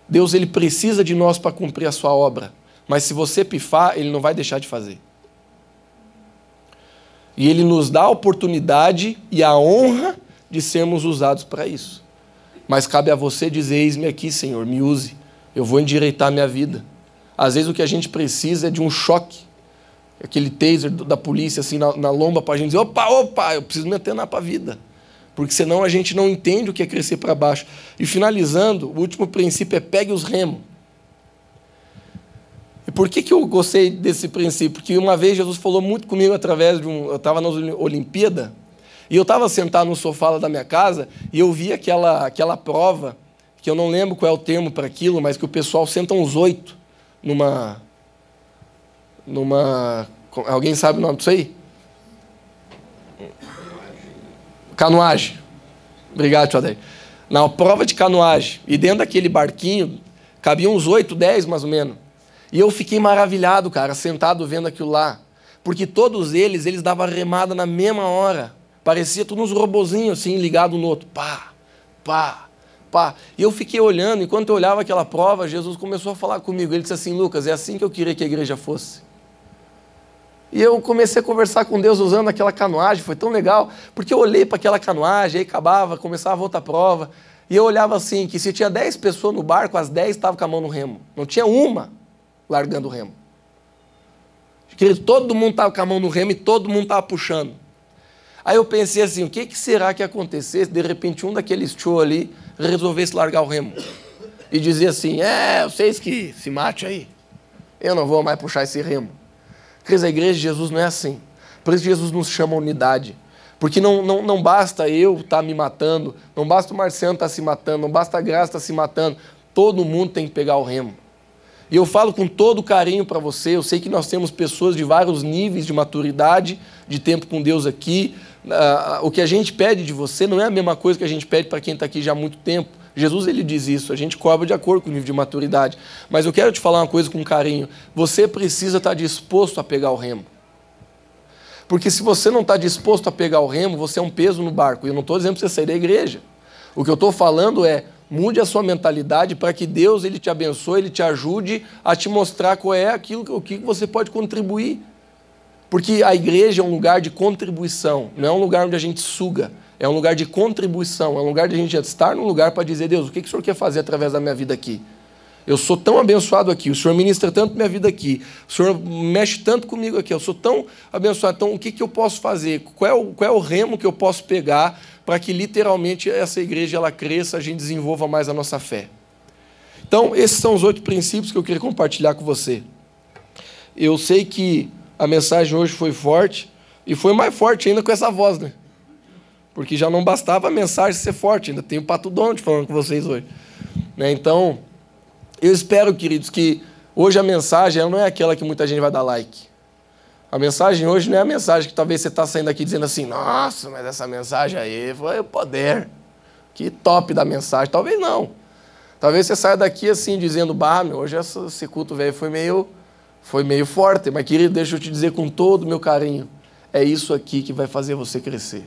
Deus, ele precisa de nós para cumprir a sua obra. Mas se você pifar, ele não vai deixar de fazer. E ele nos dá a oportunidade e a honra de sermos usados para isso. Mas cabe a você dizer, eis-me aqui, Senhor, me use. Eu vou endireitar a minha vida. Às vezes o que a gente precisa é de um choque. Aquele taser da polícia assim na lomba para a gente dizer, opa, eu preciso me atenar para a vida. Porque senão a gente não entende o que é crescer para baixo. E finalizando, o último princípio é pegue os remos. E por que eu gostei desse princípio? Porque uma vez Jesus falou muito comigo através de eu estava na Olimpíada, e eu estava sentado no sofá lá da minha casa, e eu vi aquela prova, que eu não lembro qual é o termo para aquilo, mas que o pessoal senta uns 8 numa... Alguém sabe o nome disso aí? Canoagem. Obrigado, tio Adair. Na prova de canoagem. E dentro daquele barquinho, cabiam uns 8, 10 mais ou menos. E eu fiquei maravilhado, cara, sentado vendo aquilo lá. Porque todos eles davam remada na mesma hora. Parecia tudo uns robozinhos assim, ligados um no outro. Pá, pá, pá. E eu fiquei olhando, enquanto eu olhava aquela prova, Jesus começou a falar comigo. Ele disse assim, Lucas, é assim que eu queria que a igreja fosse. E eu comecei a conversar com Deus usando aquela canoagem, foi tão legal, porque eu olhei para aquela canoagem, aí acabava, começava outra prova, e eu olhava assim, que se tinha 10 pessoas no barco, as 10 estavam com a mão no remo. Não tinha uma largando o remo. Todo mundo estava com a mão no remo e todo mundo estava puxando. Aí eu pensei assim, o que será que ia acontecer se de repente um daqueles show ali resolvesse largar o remo? E dizer assim, vocês que se mate aí, eu não vou mais puxar esse remo. Porque a igreja de Jesus não é assim. Por isso Jesus nos chama a unidade. Porque não basta eu estar me matando, não basta o Marciano estar se matando, não basta a Graça estar se matando. Todo mundo tem que pegar o remo. E eu falo com todo carinho para você, eu sei que nós temos pessoas de vários níveis de maturidade, de tempo com Deus aqui. O que a gente pede de você não é a mesma coisa que a gente pede para quem está aqui já há muito tempo. Jesus, ele diz isso, a gente cobra de acordo com o nível de maturidade. Mas eu quero te falar uma coisa com carinho. Você precisa estar disposto a pegar o remo. Porque se você não está disposto a pegar o remo, você é um peso no barco. E eu não estou dizendo para você sair da igreja. O que eu estou falando é, mude a sua mentalidade para que Deus, ele te abençoe, ele te ajude a te mostrar qual é o que você pode contribuir. Porque a igreja é um lugar de contribuição, não é um lugar onde a gente suga. É um lugar de contribuição, é um lugar de a gente estar num lugar para dizer, Deus, o que o Senhor quer fazer através da minha vida aqui? Eu sou tão abençoado aqui, o Senhor ministra tanto minha vida aqui, o Senhor mexe tanto comigo aqui, eu sou tão abençoado, então o que eu posso fazer? Qual é o remo que eu posso pegar para que literalmente essa igreja ela cresça, a gente desenvolva mais a nossa fé? Então, esses são os 8 princípios que eu queria compartilhar com você. Eu sei que a mensagem hoje foi forte, e foi mais forte ainda com essa voz, né? Porque já não bastava a mensagem ser forte, ainda tem o Pato Donald falando com vocês hoje. Né? Então, eu espero, queridos, que hoje a mensagem ela não é aquela que muita gente vai dar like. A mensagem hoje não é a mensagem que talvez você está saindo aqui dizendo assim, nossa, mas essa mensagem aí foi o poder. Que top da mensagem. Talvez não. Talvez você saia daqui assim, dizendo, hoje esse culto velho foi meio forte. Mas, querido, deixa eu te dizer com todo o meu carinho, é isso aqui que vai fazer você crescer.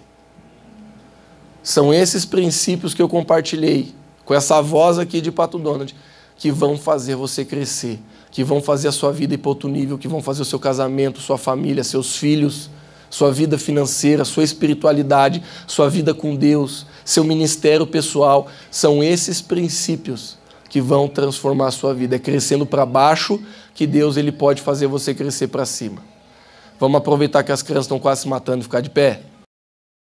São esses princípios que eu compartilhei com essa voz aqui de Pato Donald que vão fazer você crescer, que vão fazer a sua vida ir para outro nível, que vão fazer o seu casamento, sua família, seus filhos, sua vida financeira, sua espiritualidade, sua vida com Deus, seu ministério pessoal. São esses princípios que vão transformar a sua vida. É crescendo para baixo que Deus ele pode fazer você crescer para cima. Vamos aproveitar que as crianças estão quase se matando e ficar de pé?